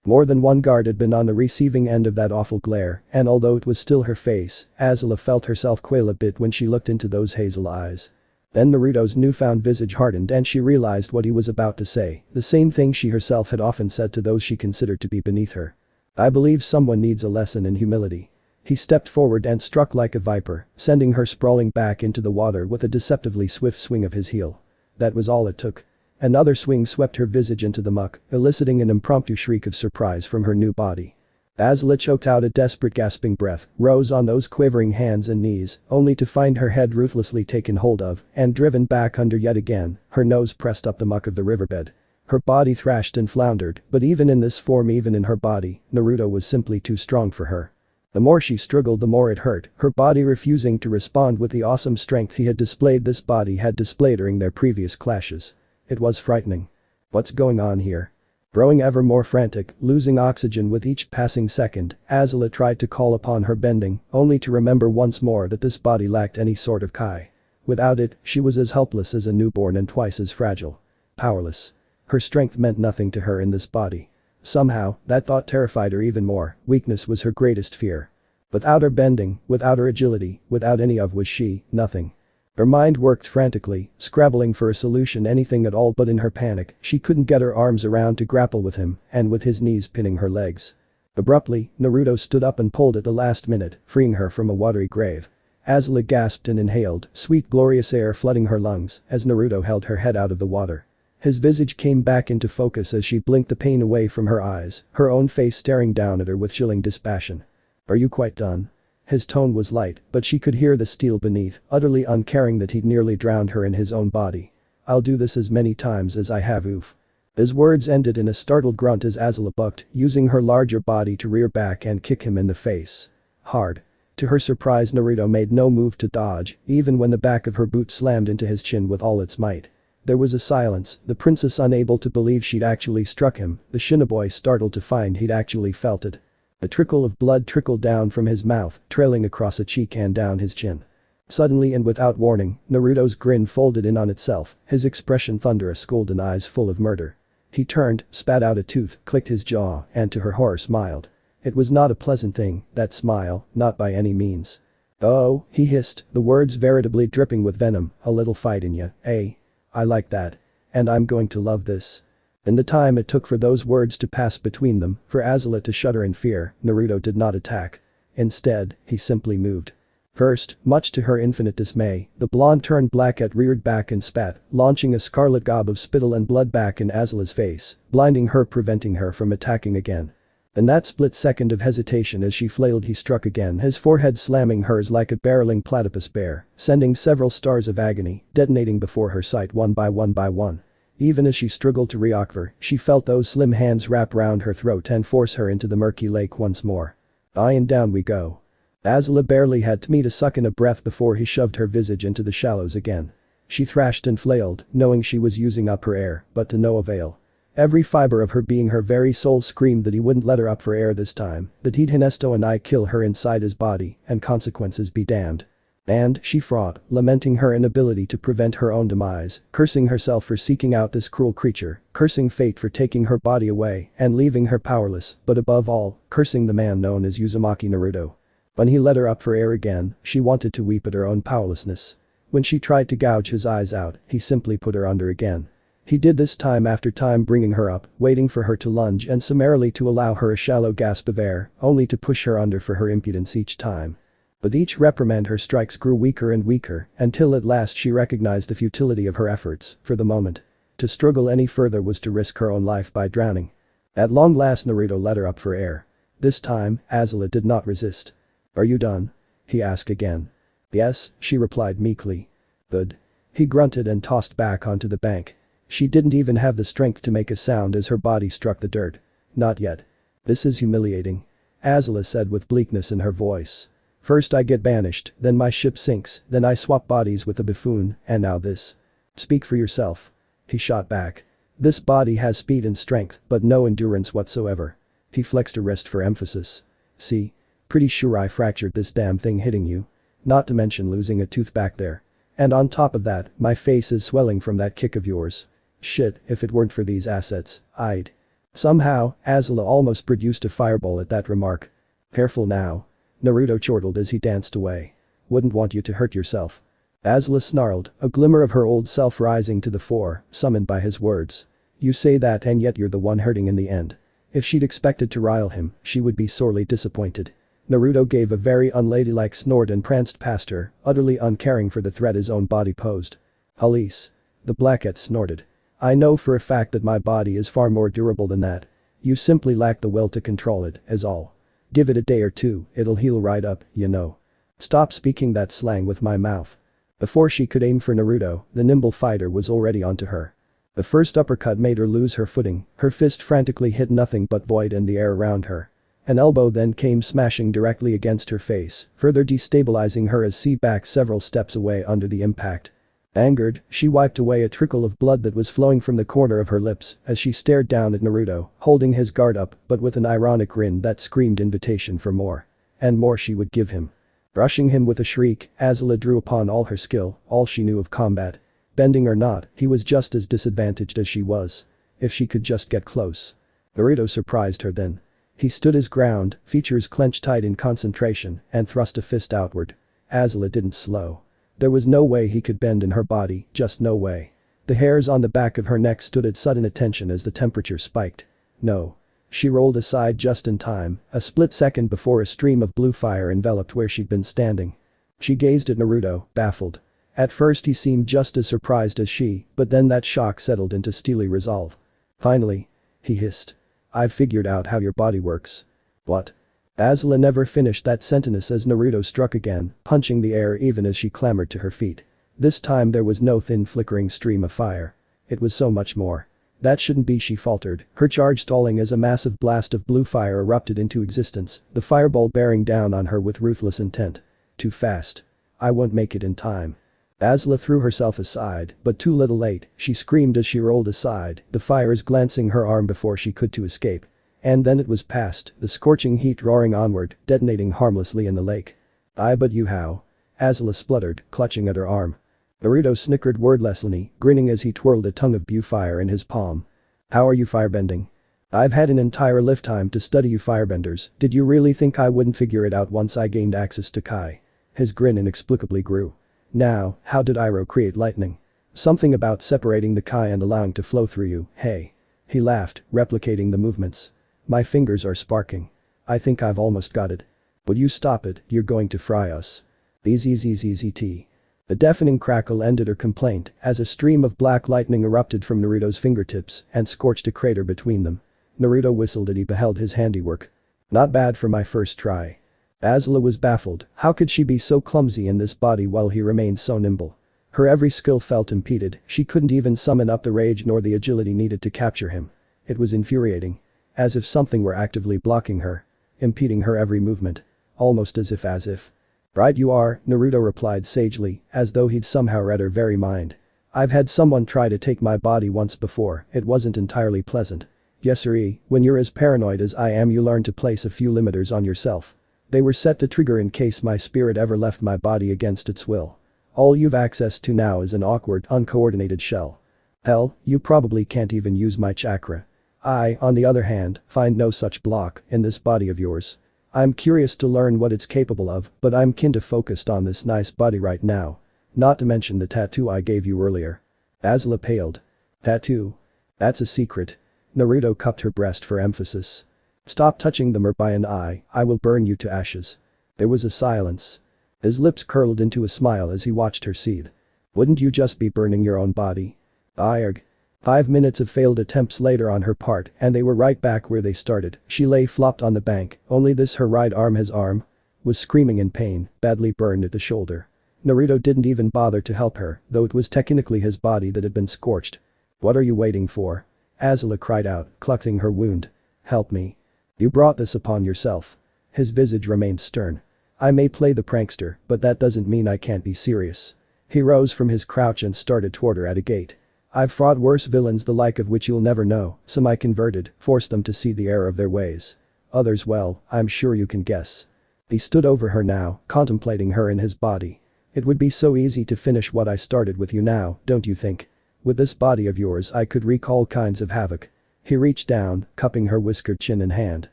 More than one guard had been on the receiving end of that awful glare, and although it was still her face, Azula felt herself quail a bit when she looked into those hazel eyes. Then Naruto's newfound visage hardened and she realized what he was about to say, the same thing she herself had often said to those she considered to be beneath her. "I believe someone needs a lesson in humility." He stepped forward and struck like a viper, sending her sprawling back into the water with a deceptively swift swing of his heel. That was all it took. Another swing swept her visage into the muck, eliciting an impromptu shriek of surprise from her new body. Azula choked out a desperate gasping breath, rose on those quivering hands and knees, only to find her head ruthlessly taken hold of and driven back under yet again, her nose pressed up the muck of the riverbed. Her body thrashed and floundered, but even in this form, even in her body, Naruto was simply too strong for her. The more she struggled, the more it hurt, her body refusing to respond with the awesome strength he had displayed this body had displayed during their previous clashes. It was frightening. What's going on here? Growing ever more frantic, losing oxygen with each passing second, Azula tried to call upon her bending, only to remember once more that this body lacked any sort of kai. Without it, she was as helpless as a newborn and twice as fragile. Powerless. Her strength meant nothing to her in this body. Somehow, that thought terrified her even more, weakness was her greatest fear. Without her bending, without her agility, without any of was she, nothing. Her mind worked frantically, scrabbling for a solution, anything at all, but in her panic, she couldn't get her arms around to grapple with him, and with his knees pinning her legs. Abruptly, Naruto stood up and pulled at the last minute, freeing her from a watery grave. Azula gasped and inhaled, sweet glorious air flooding her lungs, as Naruto held her head out of the water. His visage came back into focus as she blinked the pain away from her eyes, her own face staring down at her with chilling dispassion. "Are you quite done?" His tone was light, but she could hear the steel beneath, utterly uncaring that he'd nearly drowned her in his own body. "I'll do this as many times as I have, oof." His words ended in a startled grunt as Azula bucked, using her larger body to rear back and kick him in the face. Hard. To her surprise, Naruto made no move to dodge, even when the back of her boot slammed into his chin with all its might. There was a silence, the princess unable to believe she'd actually struck him, the shinobi startled to find he'd actually felt it. A trickle of blood trickled down from his mouth, trailing across a cheek and down his chin. Suddenly and without warning, Naruto's grin folded in on itself, his expression thunderous, golden eyes full of murder. He turned, spat out a tooth, clicked his jaw, and to her horror smiled. It was not a pleasant thing, that smile, not by any means. "Oh," he hissed, the words veritably dripping with venom, "a little fight in ya, eh? I like that. And I'm going to love this." In the time it took for those words to pass between them, for Azula to shudder in fear, Naruto did not attack. Instead, he simply moved. First, much to her infinite dismay, the blonde turned black at reared back and spat, launching a scarlet gob of spittle and blood back in Azula's face, blinding her, preventing her from attacking again. In that split second of hesitation as she flailed, he struck again, his forehead slamming hers like a barreling platypus bear, sending several stars of agony, detonating before her sight one by one by one. Even as she struggled to recover, she felt those slim hands wrap round her throat and force her into the murky lake once more. And down we go. Azula barely had time to suck in a breath before he shoved her visage into the shallows again. She thrashed and flailed, knowing she was using up her air, but to no avail. Every fiber of her being, her very soul, screamed that he wouldn't let her up for air this time, that he'd Hinesto and I kill her inside his body, and consequences be damned. And she fought, lamenting her inability to prevent her own demise, cursing herself for seeking out this cruel creature, cursing fate for taking her body away and leaving her powerless, but above all, cursing the man known as Uzumaki Naruto. When he let her up for air again, she wanted to weep at her own powerlessness. When she tried to gouge his eyes out, he simply put her under again. He did this time after time, bringing her up, waiting for her to lunge and summarily to allow her a shallow gasp of air, only to push her under for her impudence each time. With each reprimand her strikes grew weaker and weaker, until at last she recognized the futility of her efforts, for the moment. To struggle any further was to risk her own life by drowning. At long last Naruto let her up for air. This time, Azula did not resist. "Are you done?" he asked again. "Yes," she replied meekly. "Good." He grunted and tossed back onto the bank. She didn't even have the strength to make a sound as her body struck the dirt. "Not yet. This is humiliating," Azula said with bleakness in her voice. "First I get banished, then my ship sinks, then I swap bodies with a buffoon, and now this." "Speak for yourself," he shot back. "This body has speed and strength, but no endurance whatsoever." He flexed a wrist for emphasis. "See? Pretty sure I fractured this damn thing hitting you. Not to mention losing a tooth back there. And on top of that, my face is swelling from that kick of yours. Shit, if it weren't for these assets, I'd..." Somehow, Azula almost produced a fireball at that remark. "Careful now," Naruto chortled as he danced away. "Wouldn't want you to hurt yourself." Azula snarled, a glimmer of her old self rising to the fore, summoned by his words. "You say that and yet you're the one hurting in the end." If she'd expected to rile him, she would be sorely disappointed. Naruto gave a very unladylike snort and pranced past her, utterly uncaring for the threat his own body posed. "Elise." The blackette snorted. "I know for a fact that my body is far more durable than that. You simply lack the will to control it, is all. Give it a day or two, it'll heal right up, you know." "Stop speaking that slang with my mouth." Before she could aim for Naruto, the nimble fighter was already onto her. The first uppercut made her lose her footing, her fist frantically hit nothing but void in the air around her. An elbow then came smashing directly against her face, further destabilizing her as she backed several steps away under the impact. Angered, she wiped away a trickle of blood that was flowing from the corner of her lips as she stared down at Naruto, holding his guard up but with an ironic grin that screamed invitation for more. And more she would give him. Rushing him with a shriek, Azula drew upon all her skill, all she knew of combat. Bending or not, he was just as disadvantaged as she was. If she could just get close. Naruto surprised her then. He stood his ground, features clenched tight in concentration, and thrust a fist outward. Azula didn't slow. There was no way he could bend in her body, just no way. The hairs on the back of her neck stood at sudden attention as the temperature spiked. No. She rolled aside just in time, a split second before a stream of blue fire enveloped where she'd been standing. She gazed at Naruto, baffled. At first he seemed just as surprised as she, but then that shock settled into steely resolve. "Finally," he hissed. "I've figured out how your body works." "What?" Azula never finished that sentence as Naruto struck again, punching the air even as she clambered to her feet. This time there was no thin flickering stream of fire. It was so much more. "That shouldn't be," she faltered, her charge stalling as a massive blast of blue fire erupted into existence, the fireball bearing down on her with ruthless intent. "Too fast. I won't make it in time." Azula threw herself aside, but too little late, she screamed as she rolled aside, the fires glancing her arm before she could to escape. And then it was past, the scorching heat roaring onward, detonating harmlessly in the lake. But you how? Azula spluttered, clutching at her arm. Naruto snickered wordlessly, grinning as he twirled a tongue of blue fire in his palm. How are you firebending? I've had an entire lifetime to study you firebenders, did you really think I wouldn't figure it out once I gained access to Kai? His grin inexplicably grew. Now, how did Iroh create lightning? Something about separating the Kai and allowing to flow through you, hey? He laughed, replicating the movements. My fingers are sparking. I think I've almost got it. Would you stop it, you're going to fry us. Easy. The deafening crackle ended her complaint as a stream of black lightning erupted from Naruto's fingertips and scorched a crater between them. Naruto whistled as he beheld his handiwork. Not bad for my first try. Azula was baffled, how could she be so clumsy in this body while he remained so nimble? Her every skill felt impeded, she couldn't even summon up the rage nor the agility needed to capture him. It was infuriating. As if something were actively blocking her. Impeding her every movement. Almost as if. Right you are, Naruto replied sagely, as though he'd somehow read her very mind. I've had someone try to take my body once before, it wasn't entirely pleasant. Yes sir, when you're as paranoid as I am you learn to place a few limiters on yourself. They were set to trigger in case my spirit ever left my body against its will. All you've access to now is an awkward, uncoordinated shell. Hell, you probably can't even use my chakra. I, on the other hand, find no such block in this body of yours. I'm curious to learn what it's capable of, but I'm kinda focused on this nice body right now. Not to mention the tattoo I gave you earlier. Azula paled. Tattoo? That's a secret. Naruto cupped her breast for emphasis. Stop touching them or by an eye, I will burn you to ashes. There was a silence. His lips curled into a smile as he watched her seethe. Wouldn't you just be burning your own body? Arg. 5 minutes of failed attempts later on her part and they were right back where they started, she lay flopped on the bank, only this her right arm his arm was screaming in pain, badly burned at the shoulder. Naruto didn't even bother to help her, though it was technically his body that had been scorched. What are you waiting for? Azula cried out, clutching her wound. Help me. You brought this upon yourself. His visage remained stern. I may play the prankster, but that doesn't mean I can't be serious. He rose from his crouch and started toward her at a gait. I've fought worse villains the like of which you'll never know, some I converted, forced them to see the error of their ways. Others well, I'm sure you can guess. He stood over her now, contemplating her in his body. It would be so easy to finish what I started with you now, don't you think? With this body of yours I could wreak all kinds of havoc. He reached down, cupping her whiskered chin in hand.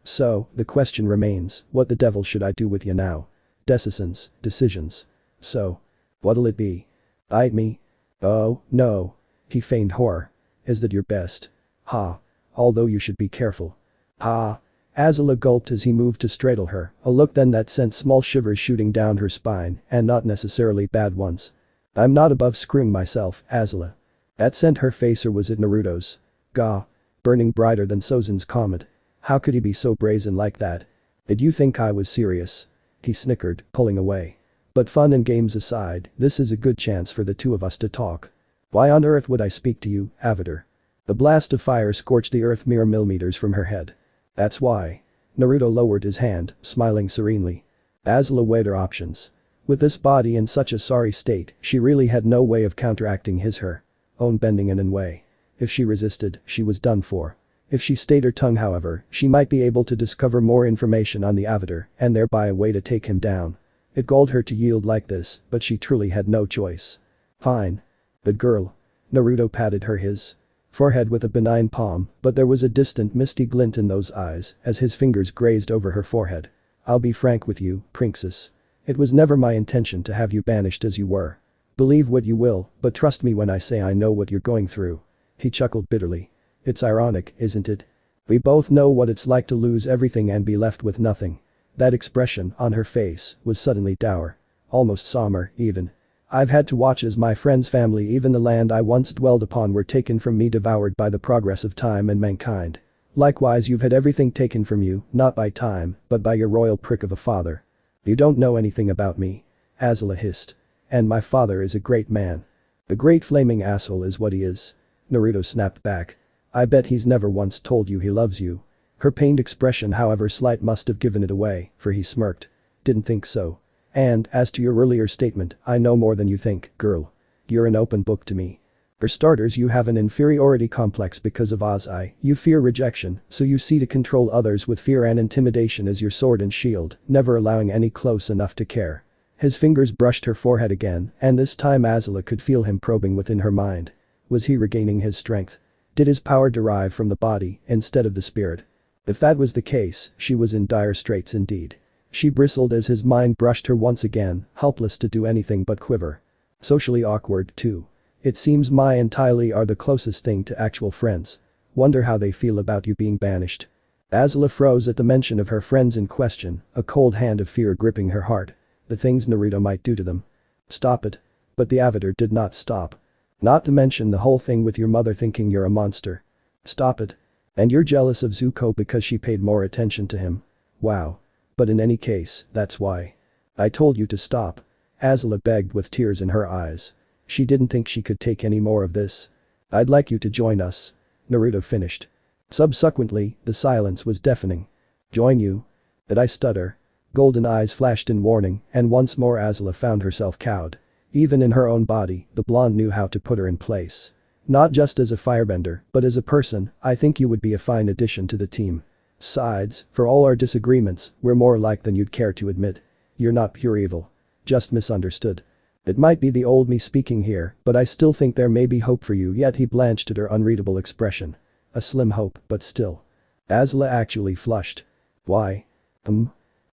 So, the question remains, what the devil should I do with you now? Decisions. So. What'll it be? Bite me? Oh, no. He feigned horror. Is that your best? Ha. Although you should be careful. Ha. Azula gulped as he moved to straddle her, a look then that sent small shivers shooting down her spine, and not necessarily bad ones. I'm not above screwing myself, Azula. That sent her face or was it Naruto's? Gah. Burning brighter than Sozin's comet. How could he be so brazen like that? Did you think I was serious? He snickered, pulling away. But fun and games aside, this is a good chance for the two of us to talk. Why on earth would I speak to you, Avatar? The blast of fire scorched the earth mere millimeters from her head. That's why. Naruto lowered his hand, smiling serenely. Azula weighed her options. With this body in such a sorry state, she really had no way of counteracting her own bending and way. If she resisted, she was done for. If she stayed her tongue however, she might be able to discover more information on the Avatar and thereby a way to take him down. It galled her to yield like this, but she truly had no choice. Fine. But girl. Naruto patted his forehead with a benign palm, but there was a distant misty glint in those eyes as his fingers grazed over her forehead. I'll be frank with you, princess. It was never my intention to have you banished as you were. Believe what you will, but trust me when I say I know what you're going through. He chuckled bitterly. It's ironic, isn't it? We both know what it's like to lose everything and be left with nothing. That expression on her face was suddenly dour. Almost somber, even. I've had to watch as my friend's family, even the land I once dwelled upon, were taken from me, devoured by the progress of time and mankind. Likewise you've had everything taken from you, not by time, but by your royal prick of a father. You don't know anything about me. Azula hissed. And my father is a great man. The great flaming asshole is what he is. Naruto snapped back. I bet he's never once told you he loves you. Her pained expression however slight must have given it away, for he smirked. Didn't think so. And, as to your earlier statement, I know more than you think, girl. You're an open book to me. For starters, you have an inferiority complex because of Ozai, you fear rejection, so you see to control others with fear and intimidation as your sword and shield, never allowing any close enough to care. His fingers brushed her forehead again, and this time Azula could feel him probing within her mind. Was he regaining his strength? Did his power derive from the body, instead of the spirit? If that was the case, she was in dire straits indeed. She bristled as his mind brushed her once again, helpless to do anything but quiver. Socially awkward, too. It seems Mai and Tylee are the closest thing to actual friends. Wonder how they feel about you being banished. Azula froze at the mention of her friends in question, a cold hand of fear gripping her heart. The things Naruto might do to them. Stop it. But the Avatar did not stop. Not to mention the whole thing with your mother thinking you're a monster. Stop it. And you're jealous of Zuko because she paid more attention to him. Wow. But in any case, that's why. I told you to stop. Azula begged with tears in her eyes. She didn't think she could take any more of this. I'd like you to join us. Naruto finished. Subsequently, the silence was deafening. Join you? Did I stutter? Golden eyes flashed in warning, and once more Azula found herself cowed. Even in her own body, the blonde knew how to put her in place. Not just as a firebender, but as a person, I think you would be a fine addition to the team. Besides, for all our disagreements, we're more alike than you'd care to admit. You're not pure evil. Just misunderstood. It might be the old me speaking here, but I still think there may be hope for you, yet he blanched at her unreadable expression. A slim hope, but still. Azula actually flushed. Why?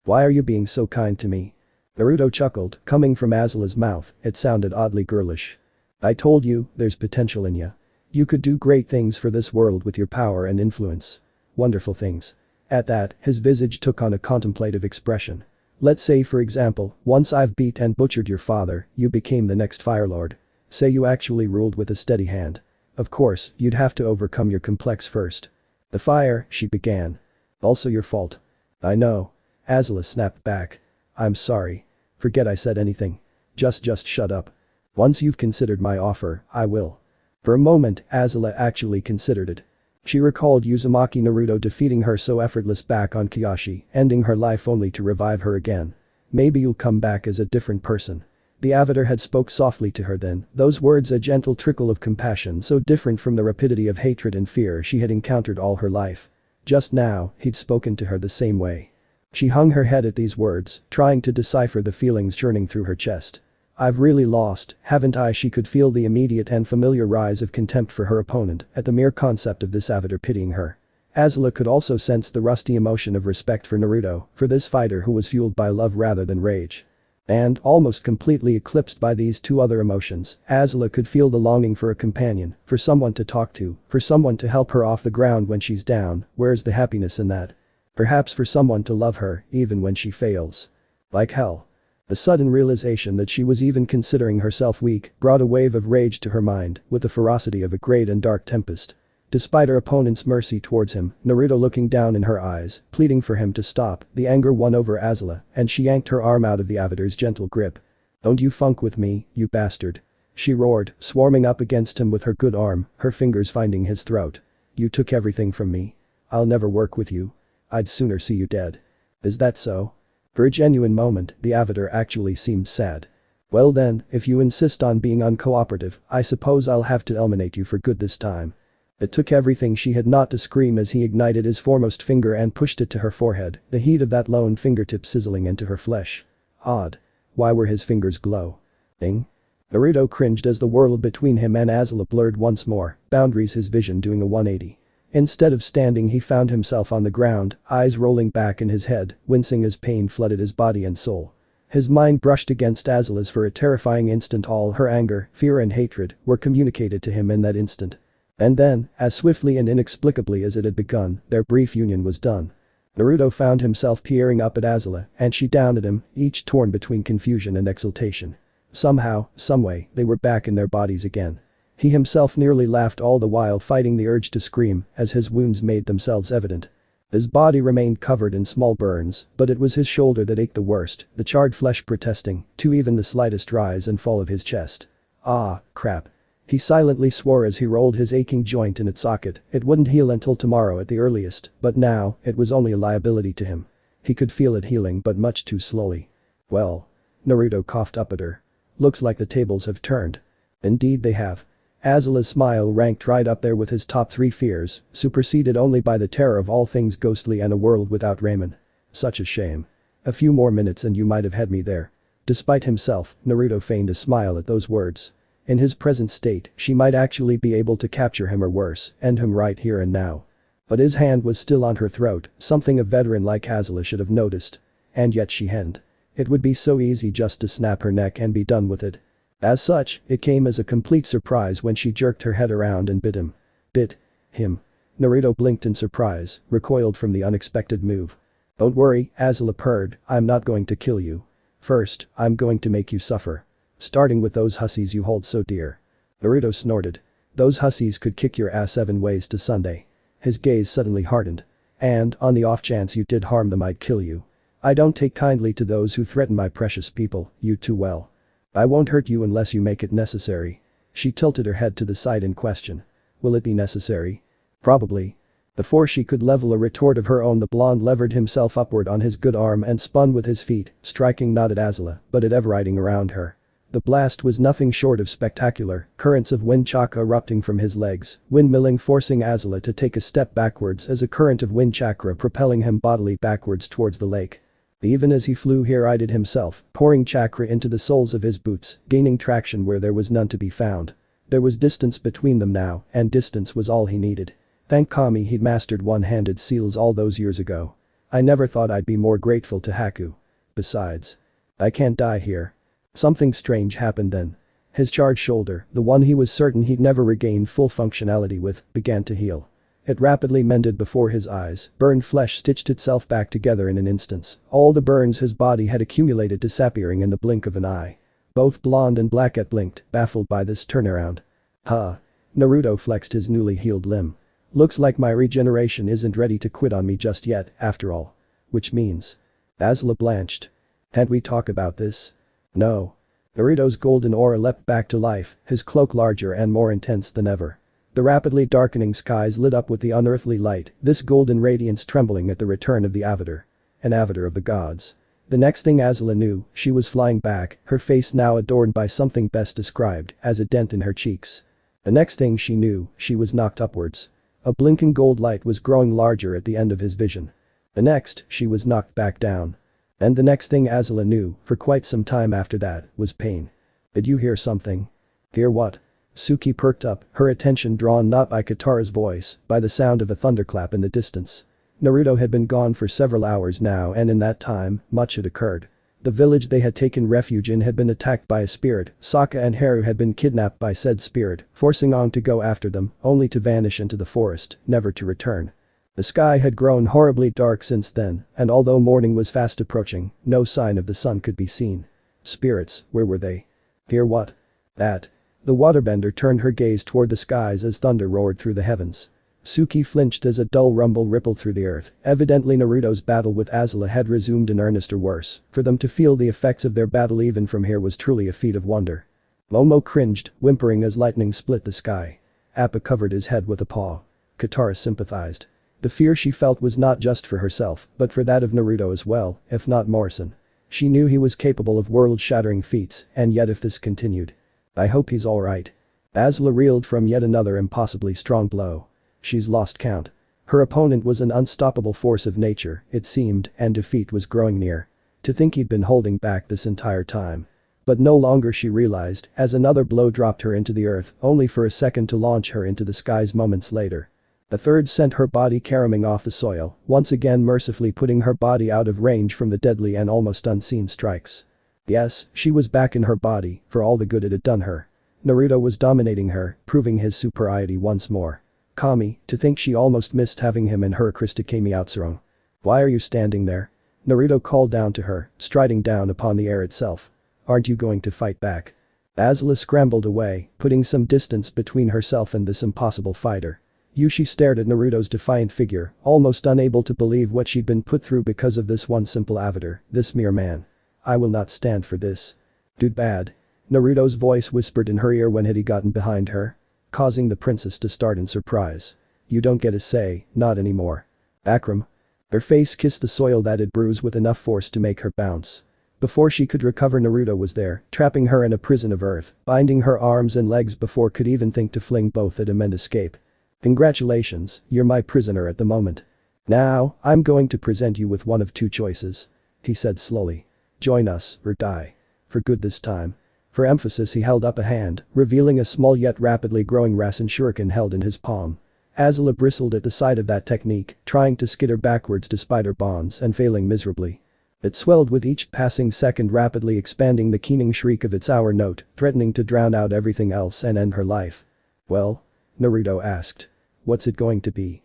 Why are you being so kind to me? Naruto chuckled, coming from Azula's mouth, it sounded oddly girlish. I told you, there's potential in you. You could do great things for this world with your power and influence. Wonderful things. At that, his visage took on a contemplative expression. Let's say for example, once I've beat and butchered your father, you became the next Fire Lord. Say you actually ruled with a steady hand. Of course, you'd have to overcome your complex first. The fire, she began. Also your fault. I know. Azula snapped back. I'm sorry. Forget I said anything. Just shut up. Once you've considered my offer, I will. For a moment, Azula actually considered it. She recalled Uzumaki Naruto defeating her so effortless back on Kyoshi, ending her life only to revive her again. Maybe you'll come back as a different person. The Avatar had spoke softly to her then, those words a gentle trickle of compassion so different from the rapidity of hatred and fear she had encountered all her life. Just now, he'd spoken to her the same way. She hung her head at these words, trying to decipher the feelings churning through her chest. I've really lost, haven't I? She could feel the immediate and familiar rise of contempt for her opponent at the mere concept of this Avatar pitying her. Azula could also sense the rusty emotion of respect for Naruto, for this fighter who was fueled by love rather than rage. And, almost completely eclipsed by these two other emotions, Azula could feel the longing for a companion, for someone to talk to, for someone to help her off the ground when she's down. Where's the happiness in that? Perhaps for someone to love her, even when she fails. Like hell. The sudden realization that she was even considering herself weak brought a wave of rage to her mind, with the ferocity of a great and dark tempest. Despite her opponent's mercy towards him, Naruto looking down in her eyes, pleading for him to stop, the anger won over Azula, and she yanked her arm out of the Avatar's gentle grip. Don't you funk with me, you bastard. She roared, swarming up against him with her good arm, her fingers finding his throat. You took everything from me. I'll never work with you. I'd sooner see you dead. Is that so? For a genuine moment, the Avatar actually seemed sad. Well then, if you insist on being uncooperative, I suppose I'll have to eliminate you for good this time. It took everything she had not to scream as he ignited his foremost finger and pushed it to her forehead, the heat of that lone fingertip sizzling into her flesh. Odd. Why were his fingers glow? Ding. Naruto cringed as the world between him and Azula blurred once more, boundaries his vision doing a 180. Instead of standing he found himself on the ground, eyes rolling back in his head, wincing as pain flooded his body and soul. His mind brushed against Azula's for a terrifying instant. All her anger, fear and hatred were communicated to him in that instant. And then, as swiftly and inexplicably as it had begun, their brief union was done. Naruto found himself peering up at Azula, and she down at him, each torn between confusion and exultation. Somehow, someway, they were back in their bodies again. He himself nearly laughed all the while fighting the urge to scream as his wounds made themselves evident. His body remained covered in small burns, but it was his shoulder that ached the worst, the charred flesh protesting to even the slightest rise and fall of his chest. Ah, crap. He silently swore as he rolled his aching joint in its socket. It wouldn't heal until tomorrow at the earliest, but now, it was only a liability to him. He could feel it healing but much too slowly. Well. Naruto coughed up at her. Looks like the tables have turned. Indeed they have. Azula's smile ranked right up there with his top 3 fears, superseded only by the terror of all things ghostly and a world without Raymond. Such a shame. A few more minutes and you might have had me there. Despite himself, Naruto feigned a smile at those words. In his present state, she might actually be able to capture him or worse, end him right here and now. But his hand was still on her throat, something a veteran like Azula should have noticed. And yet she hadn't. It would be so easy just to snap her neck and be done with it. As such, it came as a complete surprise when she jerked her head around and bit him. Bit him. Naruto blinked in surprise, recoiled from the unexpected move. Don't worry, Azula purred, I'm not going to kill you. First, I'm going to make you suffer. Starting with those hussies you hold so dear. Naruto snorted. Those hussies could kick your ass 7 ways to Sunday. His gaze suddenly hardened. And, on the off chance you did harm them I'd kill you. I don't take kindly to those who threaten my precious people, you too well. I won't hurt you unless you make it necessary. She tilted her head to the side in question. Will it be necessary? Probably. Before she could level a retort of her own the blonde levered himself upward on his good arm and spun with his feet, striking not at Azula, but at everything around her. The blast was nothing short of spectacular, currents of wind chakra erupting from his legs, windmilling forcing Azula to take a step backwards as a current of wind chakra propelling him bodily backwards towards the lake. Even as he flew he righted himself, pouring chakra into the soles of his boots, gaining traction where there was none to be found. There was distance between them now, and distance was all he needed. Thank Kami he'd mastered one-handed seals all those years ago. I never thought I'd be more grateful to Haku. Besides. I can't die here. Something strange happened then. His charred shoulder, the one he was certain he'd never regain full functionality with, began to heal. It rapidly mended before his eyes, burned flesh stitched itself back together in an instant, all the burns his body had accumulated disappearing in the blink of an eye. Both blonde and Blackette blinked, baffled by this turnaround. Huh. Naruto flexed his newly healed limb. Looks like my regeneration isn't ready to quit on me just yet, after all. Which means. Azula blanched. Can't we talk about this? No. Naruto's golden aura leapt back to life, his cloak larger and more intense than ever. The rapidly darkening skies lit up with the unearthly light, this golden radiance trembling at the return of the Avatar. An Avatar of the gods. The next thing Azula knew, she was flying back, her face now adorned by something best described as a dent in her cheeks. The next thing she knew, she was knocked upwards. A blinking gold light was growing larger at the end of his vision. The next, she was knocked back down. And the next thing Azula knew, for quite some time after that, was pain. Did you hear something? Hear what? Suki perked up, her attention drawn not by Katara's voice, by the sound of a thunderclap in the distance. Naruto had been gone for several hours now and in that time, much had occurred. The village they had taken refuge in had been attacked by a spirit, Sokka and Haru had been kidnapped by said spirit, forcing Aang to go after them, only to vanish into the forest, never to return. The sky had grown horribly dark since then, and although morning was fast approaching, no sign of the sun could be seen. Spirits, where were they? Hear what? That. The waterbender turned her gaze toward the skies as thunder roared through the heavens. Suki flinched as a dull rumble rippled through the earth, evidently Naruto's battle with Azula had resumed in earnest or worse, for them to feel the effects of their battle even from here was truly a feat of wonder. Momo cringed, whimpering as lightning split the sky. Appa covered his head with a paw. Katara sympathized. The fear she felt was not just for herself, but for that of Naruto as well, if not Morrison. She knew he was capable of world-shattering feats, and yet if this continued. I hope he's alright. Azula reeled from yet another impossibly strong blow. She's lost count. Her opponent was an unstoppable force of nature, it seemed, and defeat was growing near. To think he'd been holding back this entire time. But no longer she realized, as another blow dropped her into the earth, only for a second to launch her into the skies moments later. The third sent her body caroming off the soil, once again mercifully putting her body out of range from the deadly and almost unseen strikes. Yes, she was back in her body, for all the good it had done her. Naruto was dominating her, proving his superiority once more. Kami, to think she almost missed having him and her Krista Kami Outsurong. Why are you standing there? Naruto called down to her, striding down upon the air itself. Aren't you going to fight back? Azula scrambled away, putting some distance between herself and this impossible fighter. Yushi stared at Naruto's defiant figure, almost unable to believe what she'd been put through because of this one simple avatar, this mere man. I will not stand for this. Dude bad. Naruto's voice whispered in her ear when had he gotten behind her. Causing the princess to start in surprise. You don't get a say, not anymore. Akram. Her face kissed the soil that had bruised with enough force to make her bounce. Before she could recover, Naruto was there, trapping her in a prison of earth, binding her arms and legs before could even think to fling both at him and escape. Congratulations, you're my prisoner at the moment. Now, I'm going to present you with one of two choices. He said slowly. Join us, or die. For good this time. For emphasis he held up a hand, revealing a small yet rapidly growing Rasen shuriken held in his palm. Azula bristled at the sight of that technique, trying to skitter backwards despite her bonds and failing miserably. It swelled with each passing second, rapidly expanding the keening shriek of its hour note, threatening to drown out everything else and end her life. Well? Naruto asked. What's it going to be?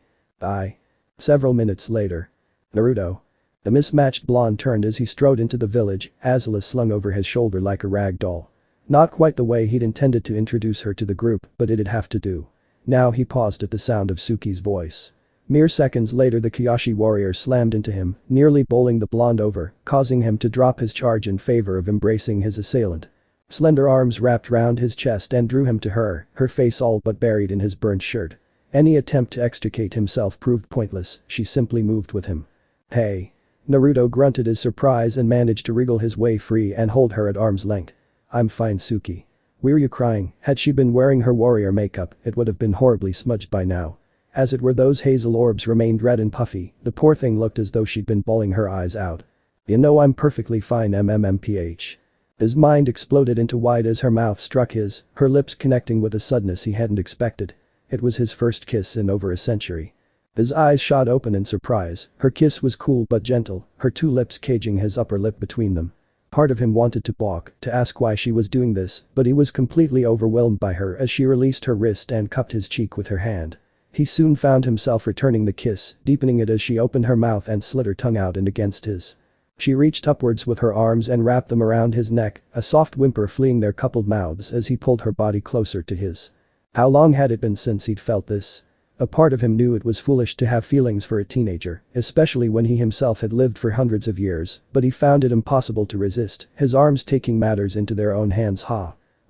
Several minutes later. Naruto. The mismatched blonde turned as he strode into the village, Azula slung over his shoulder like a rag doll. Not quite the way he'd intended to introduce her to the group, but it'd have to do. Now he paused at the sound of Suki's voice. Mere seconds later the Kyoshi warrior slammed into him, nearly bowling the blonde over, causing him to drop his charge in favor of embracing his assailant. Slender arms wrapped round his chest and drew him to her face all but buried in his burnt shirt. Any attempt to extricate himself proved pointless, she simply moved with him. Hey. Naruto grunted his surprise and managed to wriggle his way free and hold her at arm's length. I'm fine, Suki. Were you crying? Had she been wearing her warrior makeup, it would have been horribly smudged by now. As it were, those hazel orbs remained red and puffy, the poor thing looked as though she'd been bawling her eyes out. You know I'm perfectly fine, MMMPH. His mind exploded into wide as her mouth struck his, her lips connecting with a suddenness he hadn't expected. It was his first kiss in over a century. His eyes shot open in surprise, her kiss was cool but gentle, her two lips caging his upper lip between them. Part of him wanted to balk, to ask why she was doing this, but he was completely overwhelmed by her as she released her wrist and cupped his cheek with her hand. He soon found himself returning the kiss, deepening it as she opened her mouth and slid her tongue out and against his. She reached upwards with her arms and wrapped them around his neck, a soft whimper fleeing their coupled mouths as he pulled her body closer to his. How long had it been since he'd felt this? A part of him knew it was foolish to have feelings for a teenager, especially when he himself had lived for hundreds of years, but he found it impossible to resist, his arms taking matters into their own hands,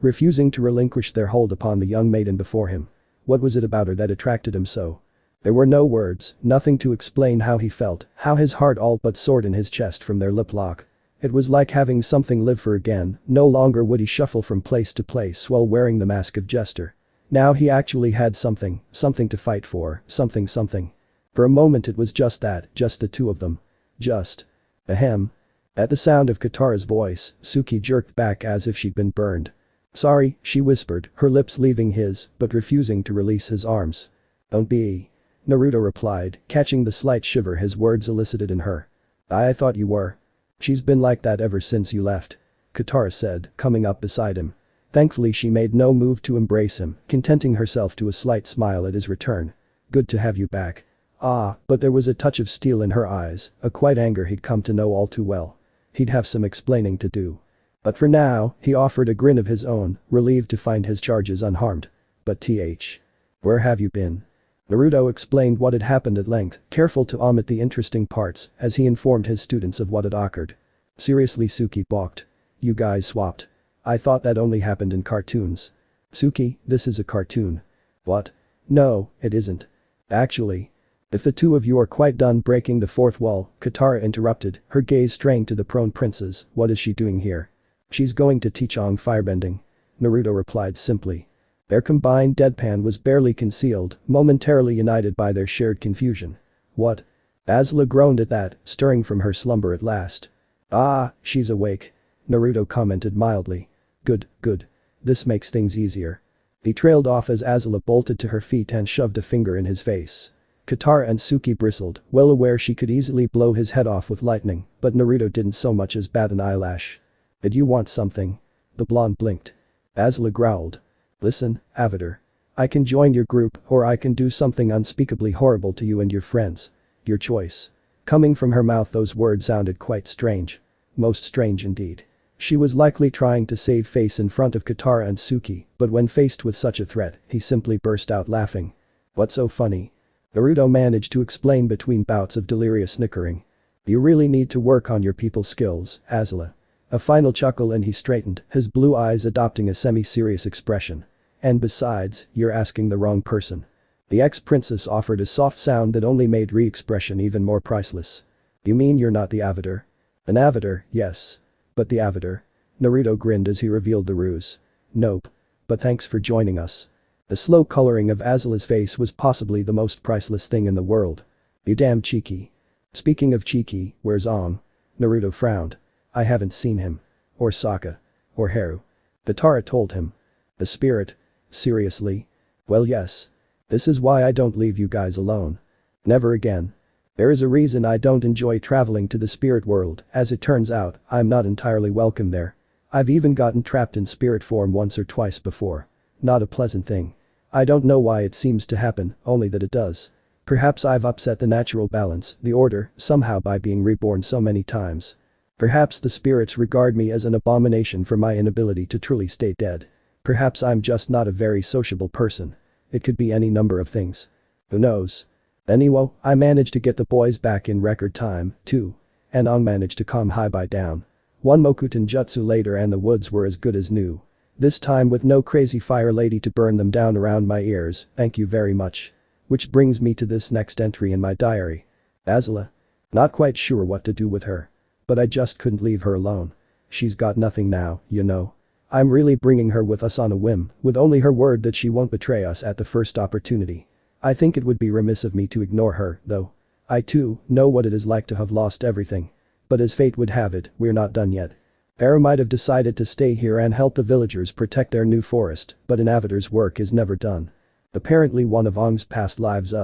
refusing to relinquish their hold upon the young maiden before him. What was it about her that attracted him so? There were no words, nothing to explain how he felt, how his heart all but soared in his chest from their lip lock. It was like having something live for again, no longer would he shuffle from place to place while wearing the mask of jester. Now he actually had something to fight for, something. For a moment it was just that, just the two of them. Just. Ahem. At the sound of Katara's voice, Suki jerked back as if she'd been burned. Sorry, she whispered, her lips leaving his, but refusing to release his arms. Don't be. Naruto replied, catching the slight shiver his words elicited in her. I thought you were. She's been like that ever since you left. Katara said, coming up beside him. Thankfully she made no move to embrace him, contenting herself to a slight smile at his return. Good to have you back. But there was a touch of steel in her eyes, a quiet anger he'd come to know all too well. He'd have some explaining to do. But for now, he offered a grin of his own, relieved to find his charges unharmed. But where have you been? Naruto explained what had happened at length, careful to omit the interesting parts as he informed his students of what had occurred. Seriously, Suki balked. You guys swapped. I thought that only happened in cartoons. Suki, this is a cartoon. What? No, it isn't. Actually. If the two of you are quite done breaking the fourth wall, Katara interrupted, her gaze straying to the prone princess, what is she doing here? She's going to teach Aang firebending. Naruto replied simply. Their combined deadpan was barely concealed, momentarily united by their shared confusion. What? Azula groaned at that, stirring from her slumber at last. She's awake. Naruto commented mildly. Good. This makes things easier. He trailed off as Azula bolted to her feet and shoved a finger in his face. Katara and Suki bristled, well aware she could easily blow his head off with lightning, but Naruto didn't so much as bat an eyelash. Did you want something? The blonde blinked. Azula growled. Listen, Avatar. I can join your group or I can do something unspeakably horrible to you and your friends. Your choice. Coming from her mouth those words sounded quite strange. Most strange indeed. She was likely trying to save face in front of Katara and Suki, but when faced with such a threat, he simply burst out laughing. What's so funny? Naruto managed to explain between bouts of delirious snickering. You really need to work on your people skills, Azula. A final chuckle and he straightened, his blue eyes adopting a semi-serious expression. And besides, you're asking the wrong person. The ex-princess offered a soft sound that only made re-expression even more priceless. You mean you're not the Avatar? An Avatar, yes. But the Avatar? Naruto grinned as he revealed the ruse. Nope. But thanks for joining us. The slow coloring of Azula's face was possibly the most priceless thing in the world. You damn cheeky. Speaking of cheeky, where's Aang? Naruto frowned. I haven't seen him. Or Sokka. Or Haru. Katara told him. The spirit? Seriously? Well yes. This is why I don't leave you guys alone. Never again. There is a reason I don't enjoy traveling to the spirit world, as it turns out, I'm not entirely welcome there. I've even gotten trapped in spirit form once or twice before. Not a pleasant thing. I don't know why it seems to happen, only that it does. Perhaps I've upset the natural balance, the order, somehow by being reborn so many times. Perhaps the spirits regard me as an abomination for my inability to truly stay dead. Perhaps I'm just not a very sociable person. It could be any number of things. Who knows? Anyway, I managed to get the boys back in record time, too. And Aang managed to calm Haibai down. One Mokuton jutsu later and the woods were as good as new. This time with no crazy fire lady to burn them down around my ears, thank you very much. Which brings me to this next entry in my diary. Azula. Not quite sure what to do with her. But I just couldn't leave her alone. She's got nothing now, you know. I'm really bringing her with us on a whim, with only her word that she won't betray us at the first opportunity. I think it would be remiss of me to ignore her, though. I too know what it is like to have lost everything. But as fate would have it, we're not done yet. Harem might have decided to stay here and help the villagers protect their new forest, but an Avatar's work is never done. Apparently one of Aang's past lives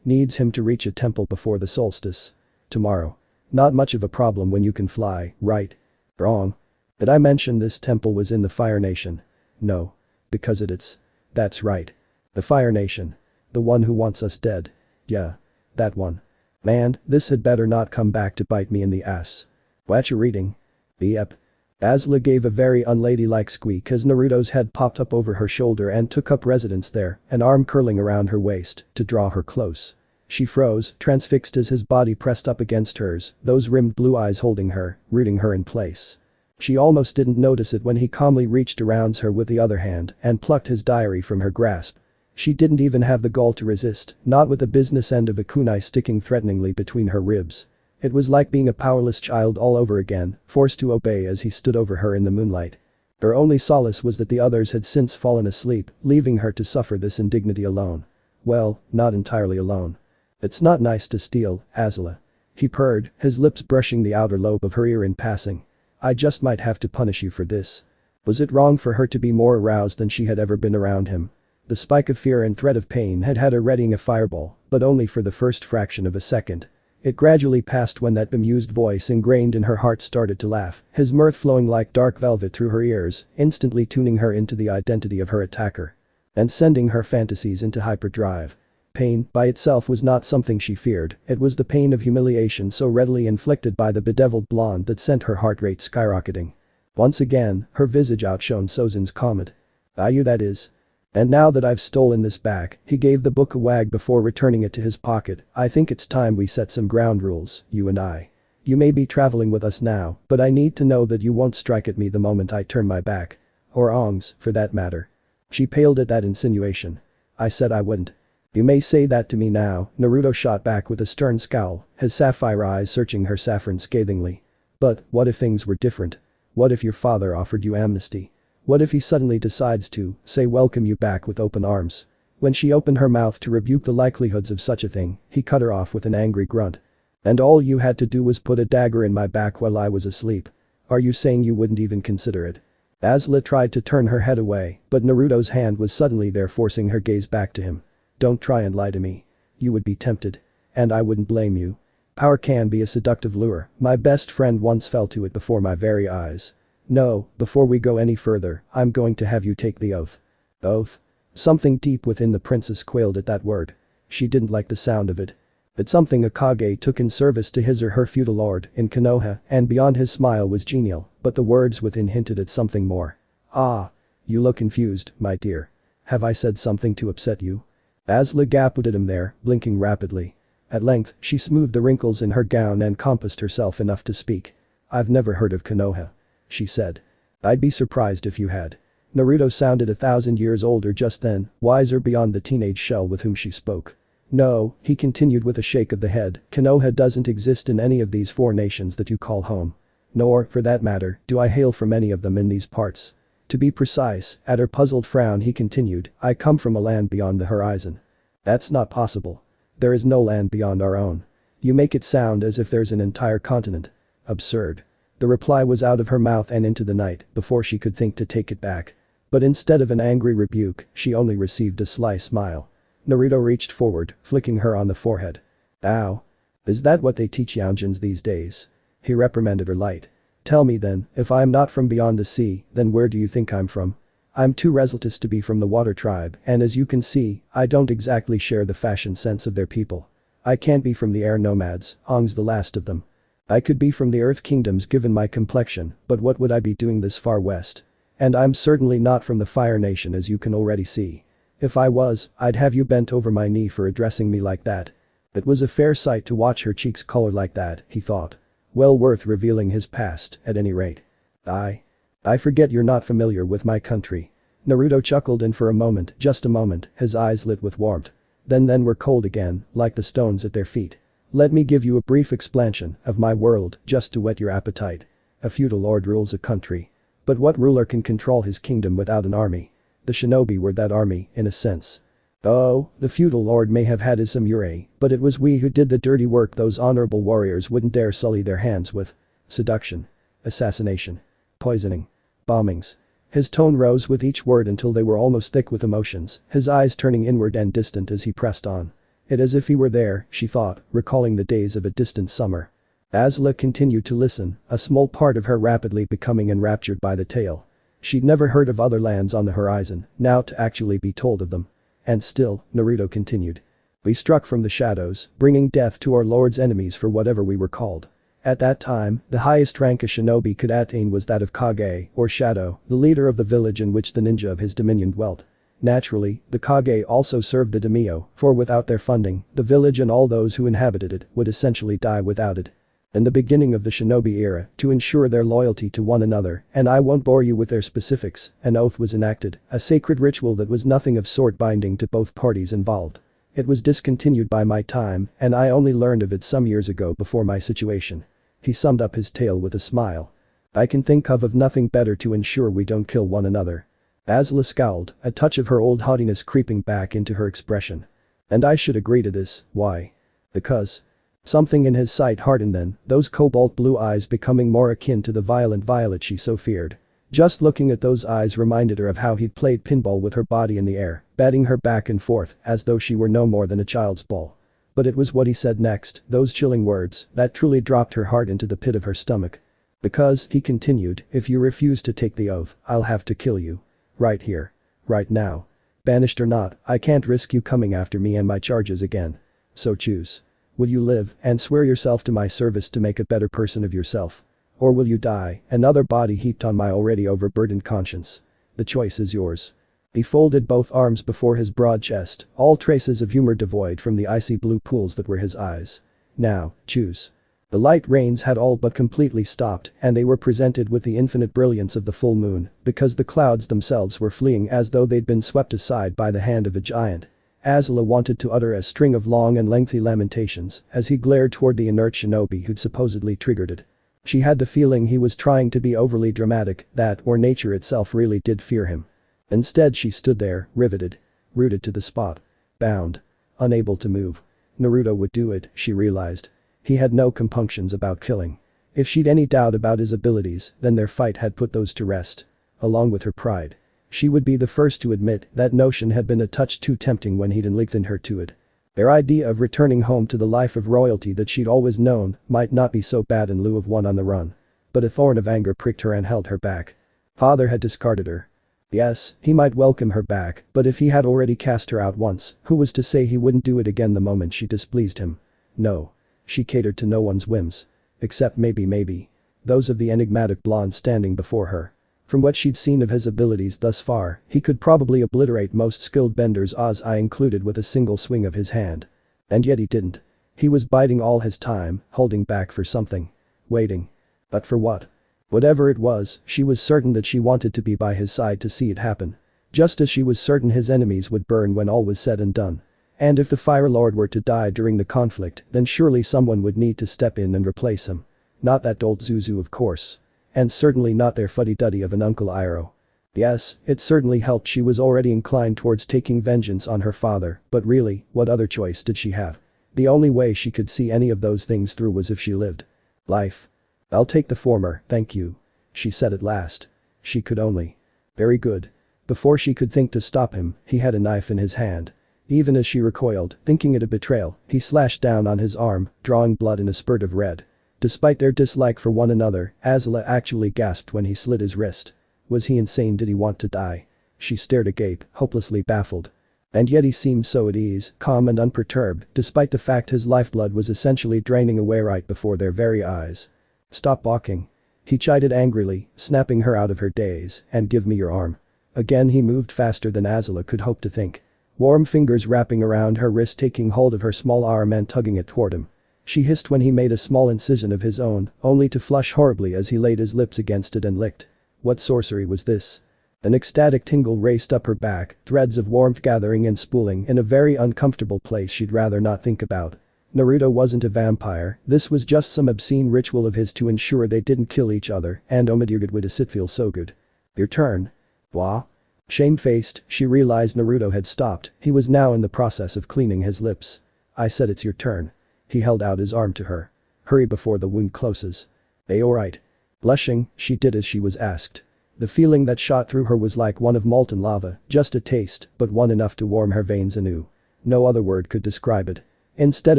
needs him to reach a temple before the solstice. Tomorrow. Not much of a problem when you can fly, right? Wrong. Did I mention this temple was in the Fire Nation? No. Because it's. That's right. The Fire Nation. The one who wants us dead. Yeah. That one. Man, this had better not come back to bite me in the ass. What you reading? Yep. Azula gave a very unladylike squeak as Naruto's head popped up over her shoulder and took up residence there, an arm curling around her waist, to draw her close. She froze, transfixed as his body pressed up against hers, those rimmed blue eyes holding her, rooting her in place. She almost didn't notice it when he calmly reached around her with the other hand and plucked his diary from her grasp. She didn't even have the gall to resist, not with the business end of a kunai sticking threateningly between her ribs. It was like being a powerless child all over again, forced to obey as he stood over her in the moonlight. Her only solace was that the others had since fallen asleep, leaving her to suffer this indignity alone. Well, not entirely alone. It's not nice to steal, Azula. He purred, his lips brushing the outer lobe of her ear in passing. I just might have to punish you for this. Was it wrong for her to be more aroused than she had ever been around him? The spike of fear and threat of pain had her readying a fireball, but only for the first fraction of a second. It gradually passed when that bemused voice ingrained in her heart started to laugh, his mirth flowing like dark velvet through her ears, instantly tuning her into the identity of her attacker. And sending her fantasies into hyperdrive. Pain, by itself was not something she feared, it was the pain of humiliation so readily inflicted by the bedeviled blonde that sent her heart rate skyrocketing. Once again, her visage outshone Sozin's comet. You that is. And now that I've stolen this back, he gave the book a wag before returning it to his pocket, I think it's time we set some ground rules, you and I. You may be traveling with us now, but I need to know that you won't strike at me the moment I turn my back. Or Aang's, for that matter. She paled at that insinuation. I said I wouldn't. You may say that to me now, Naruto shot back with a stern scowl, his sapphire eyes searching her saffron scathingly. But, what if things were different? What if your father offered you amnesty? What if he suddenly decides to, say welcome you back with open arms? When she opened her mouth to rebuke the likelihoods of such a thing, he cut her off with an angry grunt. And all you had to do was put a dagger in my back while I was asleep. Are you saying you wouldn't even consider it? Azula tried to turn her head away, but Naruto's hand was suddenly there forcing her gaze back to him. Don't try and lie to me. You would be tempted. And I wouldn't blame you. Power can be a seductive lure, my best friend once fell to it before my very eyes. No, before we go any further, I'm going to have you take the oath. Oath? Something deep within the princess quailed at that word. She didn't like the sound of it. It's something a Kage took in service to his or her feudal lord in Konoha, and beyond his smile was genial, but the words within hinted at something more. Ah. You look confused, my dear. Have I said something to upset you? Azula gaped at him there, blinking rapidly. At length, she smoothed the wrinkles in her gown and composed herself enough to speak. I've never heard of Konoha. She said. I'd be surprised if you had. Naruto sounded 1,000 years older just then, wiser beyond the teenage shell with whom she spoke. No, he continued with a shake of the head, Konoha doesn't exist in any of these 4 nations that you call home. Nor, for that matter, do I hail from any of them in these parts. To be precise, at her puzzled frown he continued, I come from a land beyond the horizon. That's not possible. There is no land beyond our own. You make it sound as if there's an entire continent. Absurd. The reply was out of her mouth and into the night before she could think to take it back. But instead of an angry rebuke, she only received a sly smile. Naruto reached forward, flicking her on the forehead. Ow. Is that what they teach youngjins these days? He reprimanded her light. Tell me then, if I'm not from beyond the sea, then where do you think I'm from? I'm too resolutous to be from the water tribe, and as you can see, I don't exactly share the fashion sense of their people. I can't be from the air nomads, Ong's the last of them. I could be from the earth kingdoms given my complexion, but what would I be doing this far west? And I'm certainly not from the Fire Nation as you can already see. If I was, I'd have you bent over my knee for addressing me like that. It was a fair sight to watch her cheeks color like that, he thought. Well worth revealing his past, at any rate. I forget you're not familiar with my country. Naruto chuckled and for a moment, just a moment, his eyes lit with warmth. Then were cold again, like the stones at their feet. Let me give you a brief explanation of my world, just to whet your appetite. A feudal lord rules a country. But what ruler can control his kingdom without an army? The shinobi were that army, in a sense. Oh, the feudal lord may have had his samurai, but it was we who did the dirty work those honorable warriors wouldn't dare sully their hands with. Seduction. Assassination. Poisoning. Bombings. His tone rose with each word until they were almost thick with emotions, his eyes turning inward and distant as he pressed on. It as if he were there, she thought, recalling the days of a distant summer. Azula continued to listen, a small part of her rapidly becoming enraptured by the tale. She'd never heard of other lands on the horizon, now to actually be told of them. And still, Naruto continued. We struck from the shadows, bringing death to our lord's enemies for whatever we were called. At that time, the highest rank a shinobi could attain was that of Kage, or Shadow, the leader of the village in which the ninja of his dominion dwelt. Naturally, the Kage also served the daimyo, for without their funding, the village and all those who inhabited it would essentially die without it. In the beginning of the shinobi era, to ensure their loyalty to one another, and I won't bore you with their specifics, an oath was enacted, a sacred ritual that was nothing of sort binding to both parties involved. It was discontinued by my time, and I only learned of it some years ago before my situation. He summed up his tale with a smile. I can think of nothing better to ensure we don't kill one another. Azula scowled, a touch of her old haughtiness creeping back into her expression. And I should agree to this, why? Because. Something in his sight hardened then, those cobalt blue eyes becoming more akin to the violent violet she so feared. Just looking at those eyes reminded her of how he'd played pinball with her body in the air, batting her back and forth as though she were no more than a child's ball. But it was what he said next, those chilling words, that truly dropped her heart into the pit of her stomach. Because, he continued, if you refuse to take the oath, I'll have to kill you. Right here. Right now. Banished or not, I can't risk you coming after me and my charges again. So choose. Will you live and swear yourself to my service to make a better person of yourself? Or will you die, another body heaped on my already overburdened conscience? The choice is yours. He folded both arms before his broad chest, all traces of humor devoid from the icy blue pools that were his eyes. Now, choose. The light rains had all but completely stopped and they were presented with the infinite brilliance of the full moon because the clouds themselves were fleeing as though they'd been swept aside by the hand of a giant. Azula wanted to utter a string of long and lengthy lamentations as he glared toward the inert shinobi who'd supposedly triggered it. She had the feeling he was trying to be overly dramatic, that or nature itself really did fear him. Instead she stood there, riveted. Rooted to the spot. Bound. Unable to move. Naruto would do it, she realized. He had no compunctions about killing. If she'd any doubt about his abilities, then their fight had put those to rest. Along with her pride. She would be the first to admit that notion had been a touch too tempting when he'd enlightened her to it. Their idea of returning home to the life of royalty that she'd always known might not be so bad in lieu of one on the run. But a thorn of anger pricked her and held her back. Father had discarded her. Yes, he might welcome her back, but if he had already cast her out once, who was to say he wouldn't do it again the moment she displeased him? No. She catered to no one's whims. Except maybe. Those of the enigmatic blonde standing before her. From what she'd seen of his abilities thus far, he could probably obliterate most skilled benders, Oz-I included, with a single swing of his hand. And yet he didn't. He was biding all his time, holding back for something. Waiting. But for what? Whatever it was, she was certain that she wanted to be by his side to see it happen. Just as she was certain his enemies would burn when all was said and done. And if the Fire Lord were to die during the conflict, then surely someone would need to step in and replace him. Not that dolt Zuzu of course. And certainly not their fuddy-duddy of an Uncle Iroh. Yes, it certainly helped she was already inclined towards taking vengeance on her father, but really, what other choice did she have? The only way she could see any of those things through was if she lived. Life. I'll take the former, thank you. She said at last. She could only. Very good. Before she could think to stop him, he had a knife in his hand. Even as she recoiled, thinking it a betrayal, he slashed down on his arm, drawing blood in a spurt of red. Despite their dislike for one another, Azula actually gasped when he slit his wrist. Was he insane? Did he want to die? She stared agape, hopelessly baffled. And yet he seemed so at ease, calm and unperturbed, despite the fact his lifeblood was essentially draining away right before their very eyes. Stop balking. He chided angrily, snapping her out of her daze, and give me your arm. Again he moved faster than Azula could hope to think. Warm fingers wrapping around her wrist, taking hold of her small arm and tugging it toward him. She hissed when he made a small incision of his own, only to flush horribly as he laid his lips against it and licked. What sorcery was this? An ecstatic tingle raced up her back, threads of warmth gathering and spooling in a very uncomfortable place she'd rather not think about. Naruto wasn't a vampire, this was just some obscene ritual of his to ensure they didn't kill each other, and oh my dear, would it feel so good. Your turn. Wah? Shamefaced, she realized Naruto had stopped, he was now in the process of cleaning his lips. I said it's your turn. He held out his arm to her. Hurry before the wound closes. Alright. Blushing, she did as she was asked. The feeling that shot through her was like one of molten lava, just a taste, but one enough to warm her veins anew. No other word could describe it. Instead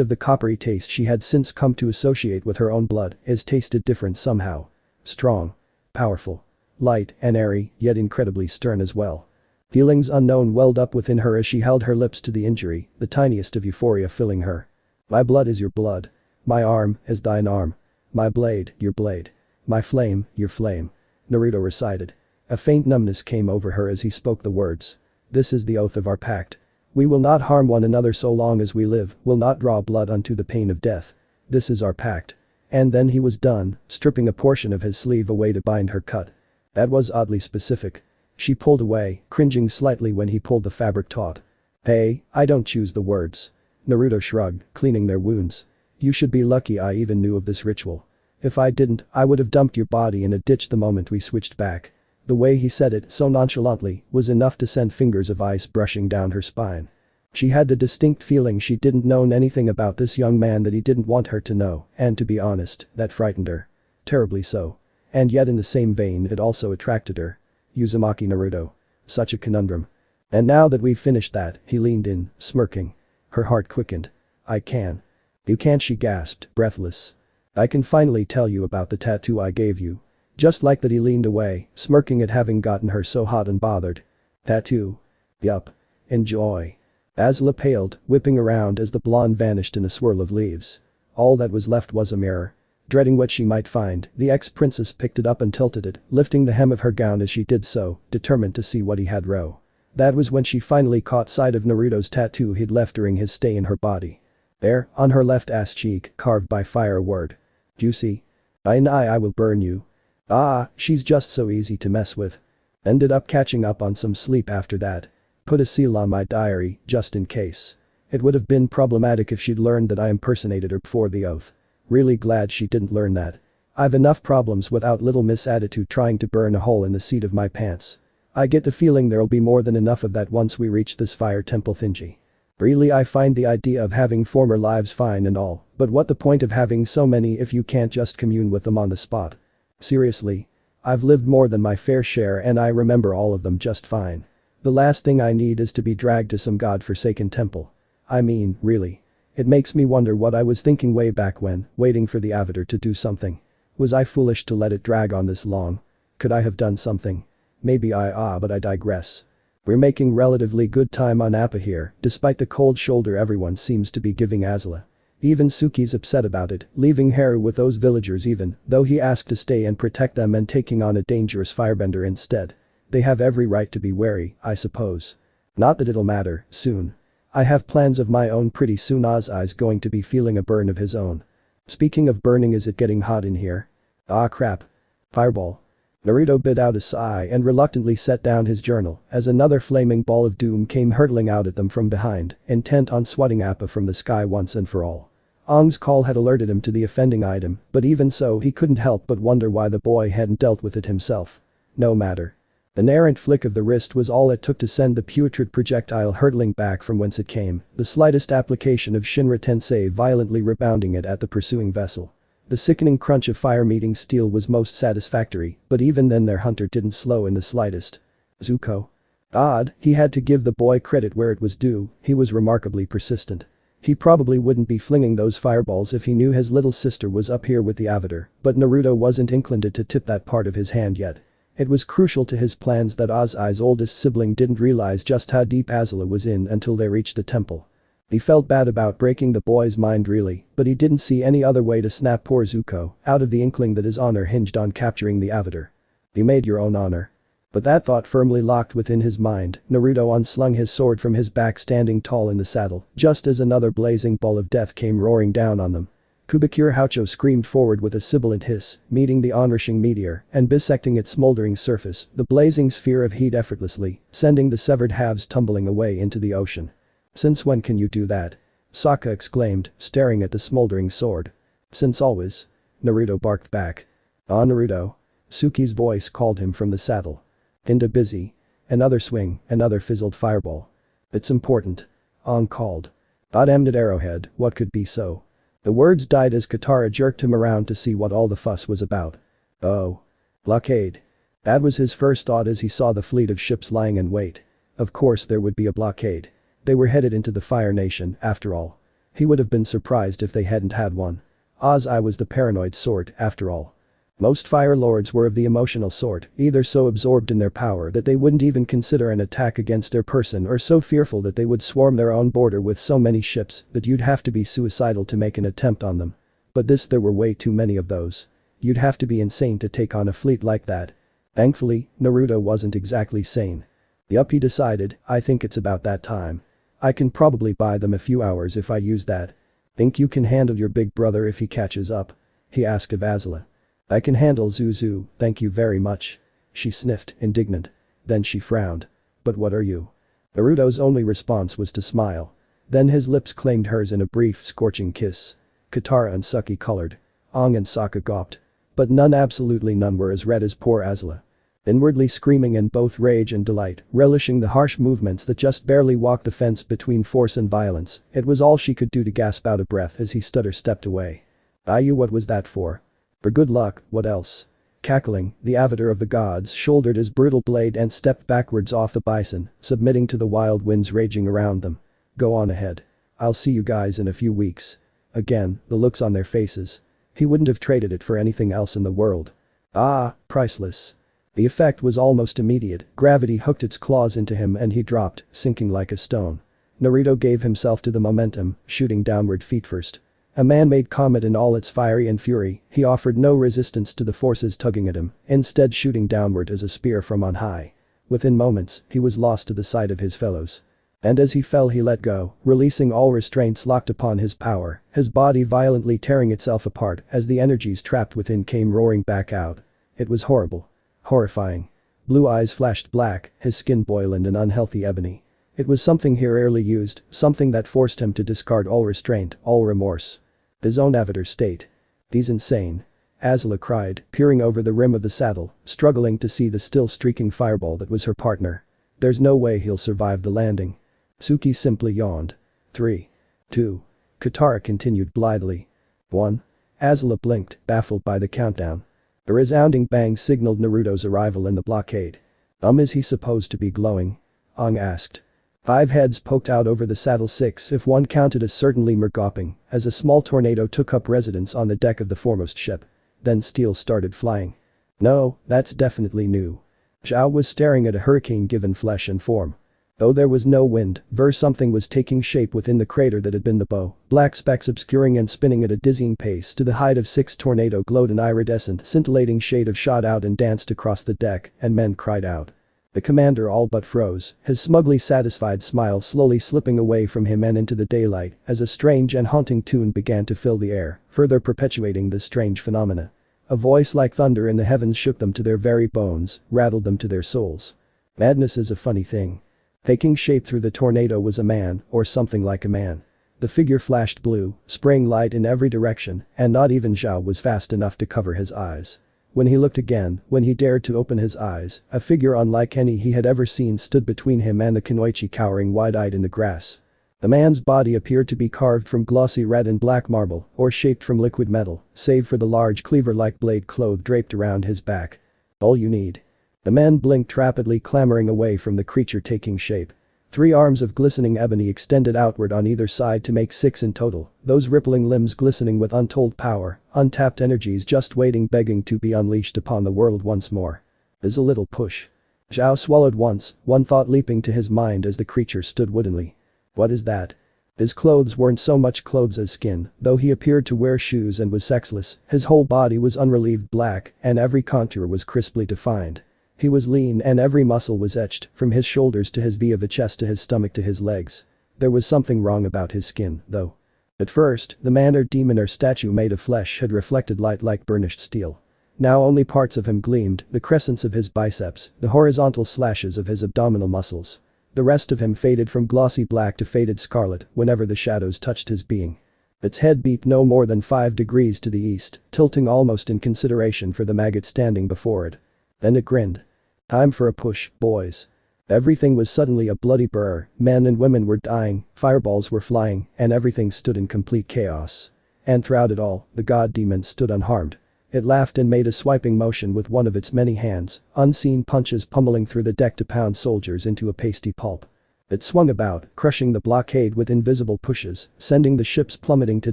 of the coppery taste she had since come to associate with her own blood, it tasted different somehow. Strong. Powerful. Light and airy, yet incredibly stern as well. Feelings unknown welled up within her as she held her lips to the injury, the tiniest of euphoria filling her. My blood is your blood. My arm is thine arm. My blade, your blade. My flame, your flame. Naruto recited. A faint numbness came over her as he spoke the words. This is the oath of our pact. We will not harm one another so long as we live, will not draw blood unto the pain of death. This is our pact. And then he was done, stripping a portion of his sleeve away to bind her cut. That was oddly specific. She pulled away, cringing slightly when he pulled the fabric taut. Hey, I don't choose the words. Naruto shrugged, cleaning their wounds. You should be lucky I even knew of this ritual. If I didn't, I would have dumped your body in a ditch the moment we switched back. The way he said it so nonchalantly was enough to send fingers of ice brushing down her spine. She had the distinct feeling she didn't know anything about this young man that he didn't want her to know, and to be honest, that frightened her. Terribly so. And yet in the same vein it also attracted her. Uzumaki Naruto. Such a conundrum. And now that we've finished that, he leaned in, smirking. Her heart quickened. I can. You can't, she gasped, breathless. I can finally tell you about the tattoo I gave you. Just like that he leaned away, smirking at having gotten her so hot and bothered. Tattoo? Yup. Enjoy. Azula paled, whipping around as the blonde vanished in a swirl of leaves. All that was left was a mirror. Dreading what she might find, the ex-princess picked it up and tilted it, lifting the hem of her gown as she did so, determined to see what he had row. That was when she finally caught sight of Naruto's tattoo he'd left during his stay in her body. There, on her left ass cheek, carved by fire, a word. Juicy. I will burn you. Ah, she's just so easy to mess with. Ended up catching up on some sleep after that. Put a seal on my diary, just in case. It would have been problematic if she'd learned that I impersonated her before the oath. Really glad she didn't learn that. I've enough problems without little Miss Attitude trying to burn a hole in the seat of my pants. I get the feeling there'll be more than enough of that once we reach this fire temple thingy. Really, I find the idea of having former lives fine and all, but what the point of having so many if you can't just commune with them on the spot? Seriously. I've lived more than my fair share and I remember all of them just fine. The last thing I need is to be dragged to some god-forsaken temple. I mean, really. It makes me wonder what I was thinking way back when, waiting for the Avatar to do something. Was I foolish to let it drag on this long? Could I have done something? Maybe but I digress. We're making relatively good time on Appa here, despite the cold shoulder everyone seems to be giving Azula. Even Suki's upset about it, leaving Haru with those villagers even, though he asked to stay and protect them and taking on a dangerous firebender instead. They have every right to be wary, I suppose. Not that it'll matter, soon. I have plans of my own pretty soon. Ozai's going to be feeling a burn of his own. Speaking of burning, is it getting hot in here? Ah crap. Fireball. Naruto bit out a sigh and reluctantly set down his journal as another flaming ball of doom came hurtling out at them from behind, intent on swatting Appa from the sky once and for all. Ong's call had alerted him to the offending item, but even so he couldn't help but wonder why the boy hadn't dealt with it himself. No matter. An errant flick of the wrist was all it took to send the putrid projectile hurtling back from whence it came, the slightest application of Shinra Tensei violently rebounding it at the pursuing vessel. The sickening crunch of fire meeting steel was most satisfactory, but even then their hunter didn't slow in the slightest. Zuko. Odd, he had to give the boy credit where it was due, he was remarkably persistent. He probably wouldn't be flinging those fireballs if he knew his little sister was up here with the Avatar, but Naruto wasn't inclined to tip that part of his hand yet. It was crucial to his plans that Ozai's oldest sibling didn't realize just how deep Azula was in until they reached the temple. He felt bad about breaking the boy's mind really, but he didn't see any other way to snap poor Zuko out of the inkling that his honor hinged on capturing the Avatar. You made your own honor. But that thought firmly locked within his mind, Naruto unslung his sword from his back standing tall in the saddle, just as another blazing ball of death came roaring down on them. Kubikura Haucho screamed forward with a sibilant hiss, meeting the onrushing meteor and bisecting its smoldering surface, the blazing sphere of heat effortlessly, sending the severed halves tumbling away into the ocean. Since when can you do that? Sokka exclaimed, staring at the smoldering sword. Since always. Naruto barked back. Ah Naruto. Suki's voice called him from the saddle. Hinda busy. Another swing, another fizzled fireball. It's important. Ong called. Damned arrowhead, what could be so? The words died as Katara jerked him around to see what all the fuss was about. Oh. Blockade. That was his first thought as he saw the fleet of ships lying in wait. Of course there would be a blockade. They were headed into the Fire Nation, after all. He would have been surprised if they hadn't had one. Ozai was the paranoid sort, after all. Most Fire Lords were of the emotional sort, either so absorbed in their power that they wouldn't even consider an attack against their person or so fearful that they would swarm their own border with so many ships that you'd have to be suicidal to make an attempt on them. But there were way too many of those. You'd have to be insane to take on a fleet like that. Thankfully, Naruto wasn't exactly sane. Yup, he decided, I think it's about that time. I can probably buy them a few hours if I use that. Think you can handle your big brother if he catches up? He asked of Azula. I can handle Zuzu, thank you very much. She sniffed, indignant. Then she frowned. But what are you? Naruto's only response was to smile. Then his lips claimed hers in a brief, scorching kiss. Katara and Suki colored. Ong and Sokka gawped. But absolutely none were as red as poor Azula. Inwardly screaming in both rage and delight, relishing the harsh movements that just barely walked the fence between force and violence, it was all she could do to gasp out a breath as he stepped away. Ayu, what was that for? For good luck, what else? Cackling, the Avatar of the gods shouldered his brutal blade and stepped backwards off the bison, submitting to the wild winds raging around them. Go on ahead. I'll see you guys in a few weeks. Again, the looks on their faces. He wouldn't have traded it for anything else in the world. Ah, priceless. The effect was almost immediate, gravity hooked its claws into him and he dropped, sinking like a stone. Naruto gave himself to the momentum, shooting downward feet first. A man-made comet in all its fiery and fury, he offered no resistance to the forces tugging at him, instead shooting downward as a spear from on high. Within moments, he was lost to the sight of his fellows. And as he fell he let go, releasing all restraints locked upon his power, his body violently tearing itself apart as the energies trapped within came roaring back out. It was horrible. Horrifying. Blue eyes flashed black, his skin boiling an unhealthy ebony. It was something he rarely used, something that forced him to discard all restraint, all remorse. His own Avatar state. He's insane. Azula cried, peering over the rim of the saddle, struggling to see the still streaking fireball that was her partner. There's no way he'll survive the landing. Suki simply yawned. 3. 2. Katara continued blithely. 1. Azula blinked, baffled by the countdown. A resounding bang signaled Naruto's arrival in the blockade. Is he supposed to be glowing? Ong asked. 5 heads poked out over the saddle, 6 if one counted as certainly mergoping, as a small tornado took up residence on the deck of the foremost ship. Then steel started flying. No, that's definitely new. Zhao was staring at a hurricane given flesh and form. Though there was no wind, something was taking shape within the crater that had been the bow, black specks obscuring and spinning at a dizzying pace to the height of 6. Tornado glowed an iridescent, scintillating shade of shot out and danced across the deck, and men cried out. The commander all but froze, his smugly satisfied smile slowly slipping away from him and into the daylight as a strange and haunting tune began to fill the air, further perpetuating this strange phenomena. A voice like thunder in the heavens shook them to their very bones, rattled them to their souls. Madness is a funny thing. Taking shape through the tornado was a man, or something like a man. The figure flashed blue, spraying light in every direction, and not even Zhao was fast enough to cover his eyes. When he looked again, when he dared to open his eyes, a figure unlike any he had ever seen stood between him and the Kunoichi, cowering wide-eyed in the grass. The man's body appeared to be carved from glossy red and black marble, or shaped from liquid metal, save for the large cleaver-like blade cloth draped around his back. All you need. The man blinked rapidly, clambering away from the creature taking shape. 3 arms of glistening ebony extended outward on either side to make 6 in total, those rippling limbs glistening with untold power, untapped energies just waiting, begging to be unleashed upon the world once more. As a little push. Zhao swallowed once, one thought leaping to his mind as the creature stood woodenly. What is that? His clothes weren't so much clothes as skin, though he appeared to wear shoes and was sexless. His whole body was unrelieved black, and every contour was crisply defined. He was lean and every muscle was etched, from his shoulders to his V of a chest to his stomach to his legs. There was something wrong about his skin, though. At first, the man or demon or statue made of flesh had reflected light like burnished steel. Now only parts of him gleamed, the crescents of his biceps, the horizontal slashes of his abdominal muscles. The rest of him faded from glossy black to faded scarlet whenever the shadows touched his being. Its head beat no more than 5 degrees to the east, tilting almost in consideration for the maggot standing before it. Then it grinned. Time for a push, boys. Everything was suddenly a bloody blur, men and women were dying, fireballs were flying, and everything stood in complete chaos. And throughout it all, the god demon stood unharmed. It laughed and made a swiping motion with one of its many hands, unseen punches pummeling through the deck to pound soldiers into a pasty pulp. It swung about, crushing the blockade with invisible pushes, sending the ships plummeting to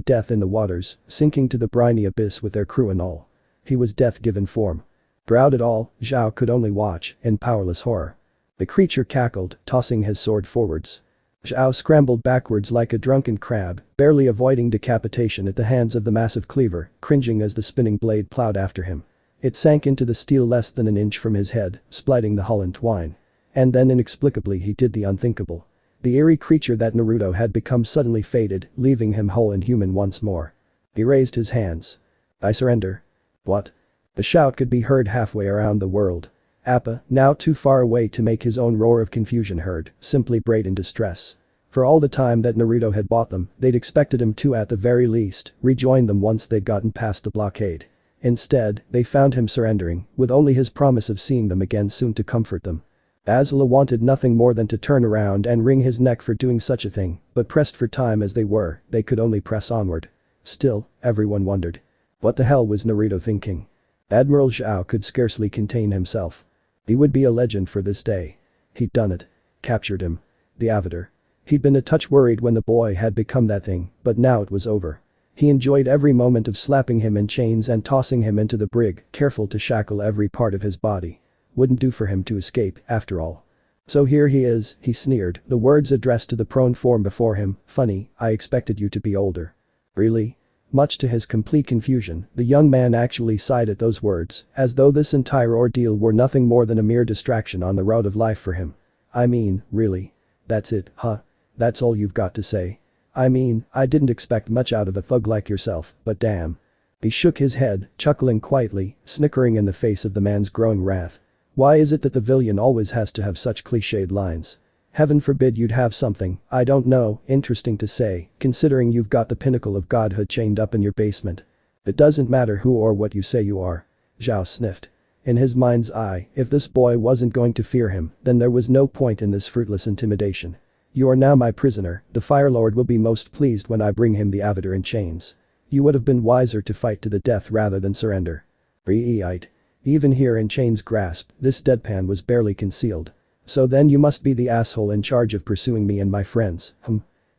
death in the waters, sinking to the briny abyss with their crew and all. He was death given form. Throughout it all, Zhao could only watch, in powerless horror. The creature cackled, tossing his sword forwards. Zhao scrambled backwards like a drunken crab, barely avoiding decapitation at the hands of the massive cleaver, cringing as the spinning blade plowed after him. It sank into the steel less than an inch from his head, splitting the hull in twine. And then inexplicably he did the unthinkable. The eerie creature that Naruto had become suddenly faded, leaving him whole and human once more. He raised his hands. I surrender. What? The shout could be heard halfway around the world. Appa, now too far away to make his own roar of confusion heard, simply brayed in distress. For all the time that Naruto had bought them, they'd expected him to at the very least, rejoin them once they'd gotten past the blockade. Instead, they found him surrendering, with only his promise of seeing them again soon to comfort them. Azula wanted nothing more than to turn around and wring his neck for doing such a thing, but pressed for time as they were, they could only press onward. Still, everyone wondered. What the hell was Naruto thinking? Admiral Zhao could scarcely contain himself. He would be a legend for this day. He'd done it. Captured him. The Avatar. He'd been a touch worried when the boy had become that thing, but now it was over. He enjoyed every moment of slapping him in chains and tossing him into the brig, careful to shackle every part of his body. Wouldn't do for him to escape, after all. So here he is, he sneered, the words addressed to the prone form before him. Funny, I expected you to be older. Really? Much to his complete confusion, the young man actually sighed at those words, as though this entire ordeal were nothing more than a mere distraction on the road of life for him. I mean, really? That's it, huh? That's all you've got to say? I mean, I didn't expect much out of a thug like yourself, but damn. He shook his head, chuckling quietly, snickering in the face of the man's growing wrath. Why is it that the villain always has to have such cliched lines? Heaven forbid you'd have something, I don't know, interesting to say, considering you've got the pinnacle of godhood chained up in your basement. It doesn't matter who or what you say you are. Zhao sniffed. In his mind's eye, if this boy wasn't going to fear him, then there was no point in this fruitless intimidation. You are now my prisoner, the Fire Lord will be most pleased when I bring him the Avatar in chains. You would have been wiser to fight to the death rather than surrender. Re-eyed. Even here in Chain's grasp, this deadpan was barely concealed. So then you must be the asshole in charge of pursuing me and my friends,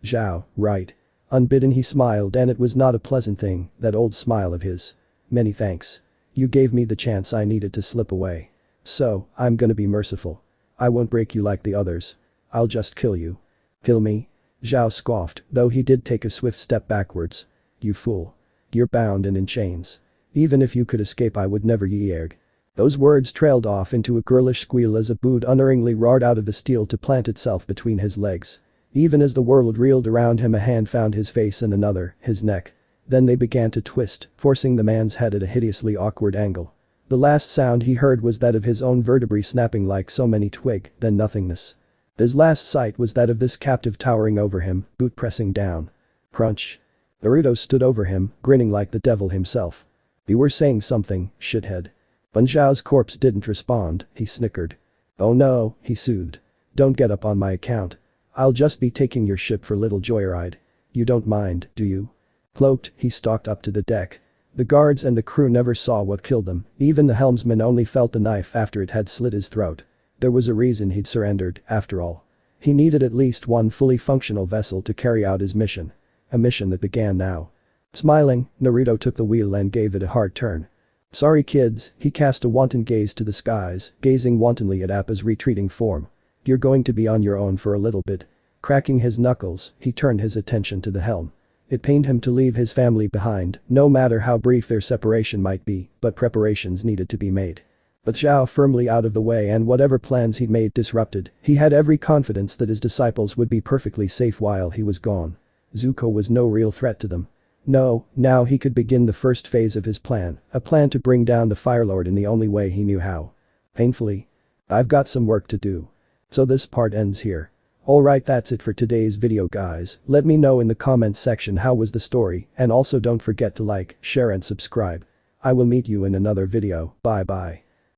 Zhao, right. Unbidden he smiled, and it was not a pleasant thing, that old smile of his. Many thanks. You gave me the chance I needed to slip away. So, I'm gonna be merciful. I won't break you like the others. I'll just kill you. Kill me? Zhao scoffed, though he did take a swift step backwards. You fool. You're bound and in chains. Even if you could escape I would never ye-erg. Those words trailed off into a girlish squeal as a boot unerringly roared out of the steel to plant itself between his legs. Even as the world reeled around him, a hand found his face and another, his neck. Then they began to twist, forcing the man's head at a hideously awkward angle. The last sound he heard was that of his own vertebrae snapping like so many twig, then nothingness. His last sight was that of this captive towering over him, boot pressing down. Crunch. Naruto stood over him, grinning like the devil himself. "You were saying something, shithead." Ban Zhao's corpse didn't respond, he snickered. "Oh no," he soothed. "Don't get up on my account. I'll just be taking your ship for a little joyride. You don't mind, do you?" Cloaked, he stalked up to the deck. The guards and the crew never saw what killed them, even the helmsman only felt the knife after it had slit his throat. There was a reason he'd surrendered, after all. He needed at least one fully functional vessel to carry out his mission. A mission that began now. Smiling, Naruto took the wheel and gave it a hard turn. "Sorry kids," he cast a wanton gaze to the skies, gazing wantonly at Appa's retreating form. "You're going to be on your own for a little bit." Cracking his knuckles, he turned his attention to the helm. It pained him to leave his family behind, no matter how brief their separation might be, but preparations needed to be made. With Zhao firmly out of the way and whatever plans he'd made disrupted, he had every confidence that his disciples would be perfectly safe while he was gone. Zuko was no real threat to them. No, now he could begin the first phase of his plan, a plan to bring down the Fire Lord in the only way he knew how. Painfully. "I've got some work to do." So this part ends here. Alright, that's it for today's video guys. Let me know in the comments section how was the story, and also don't forget to like, share and subscribe. I will meet you in another video. Bye bye.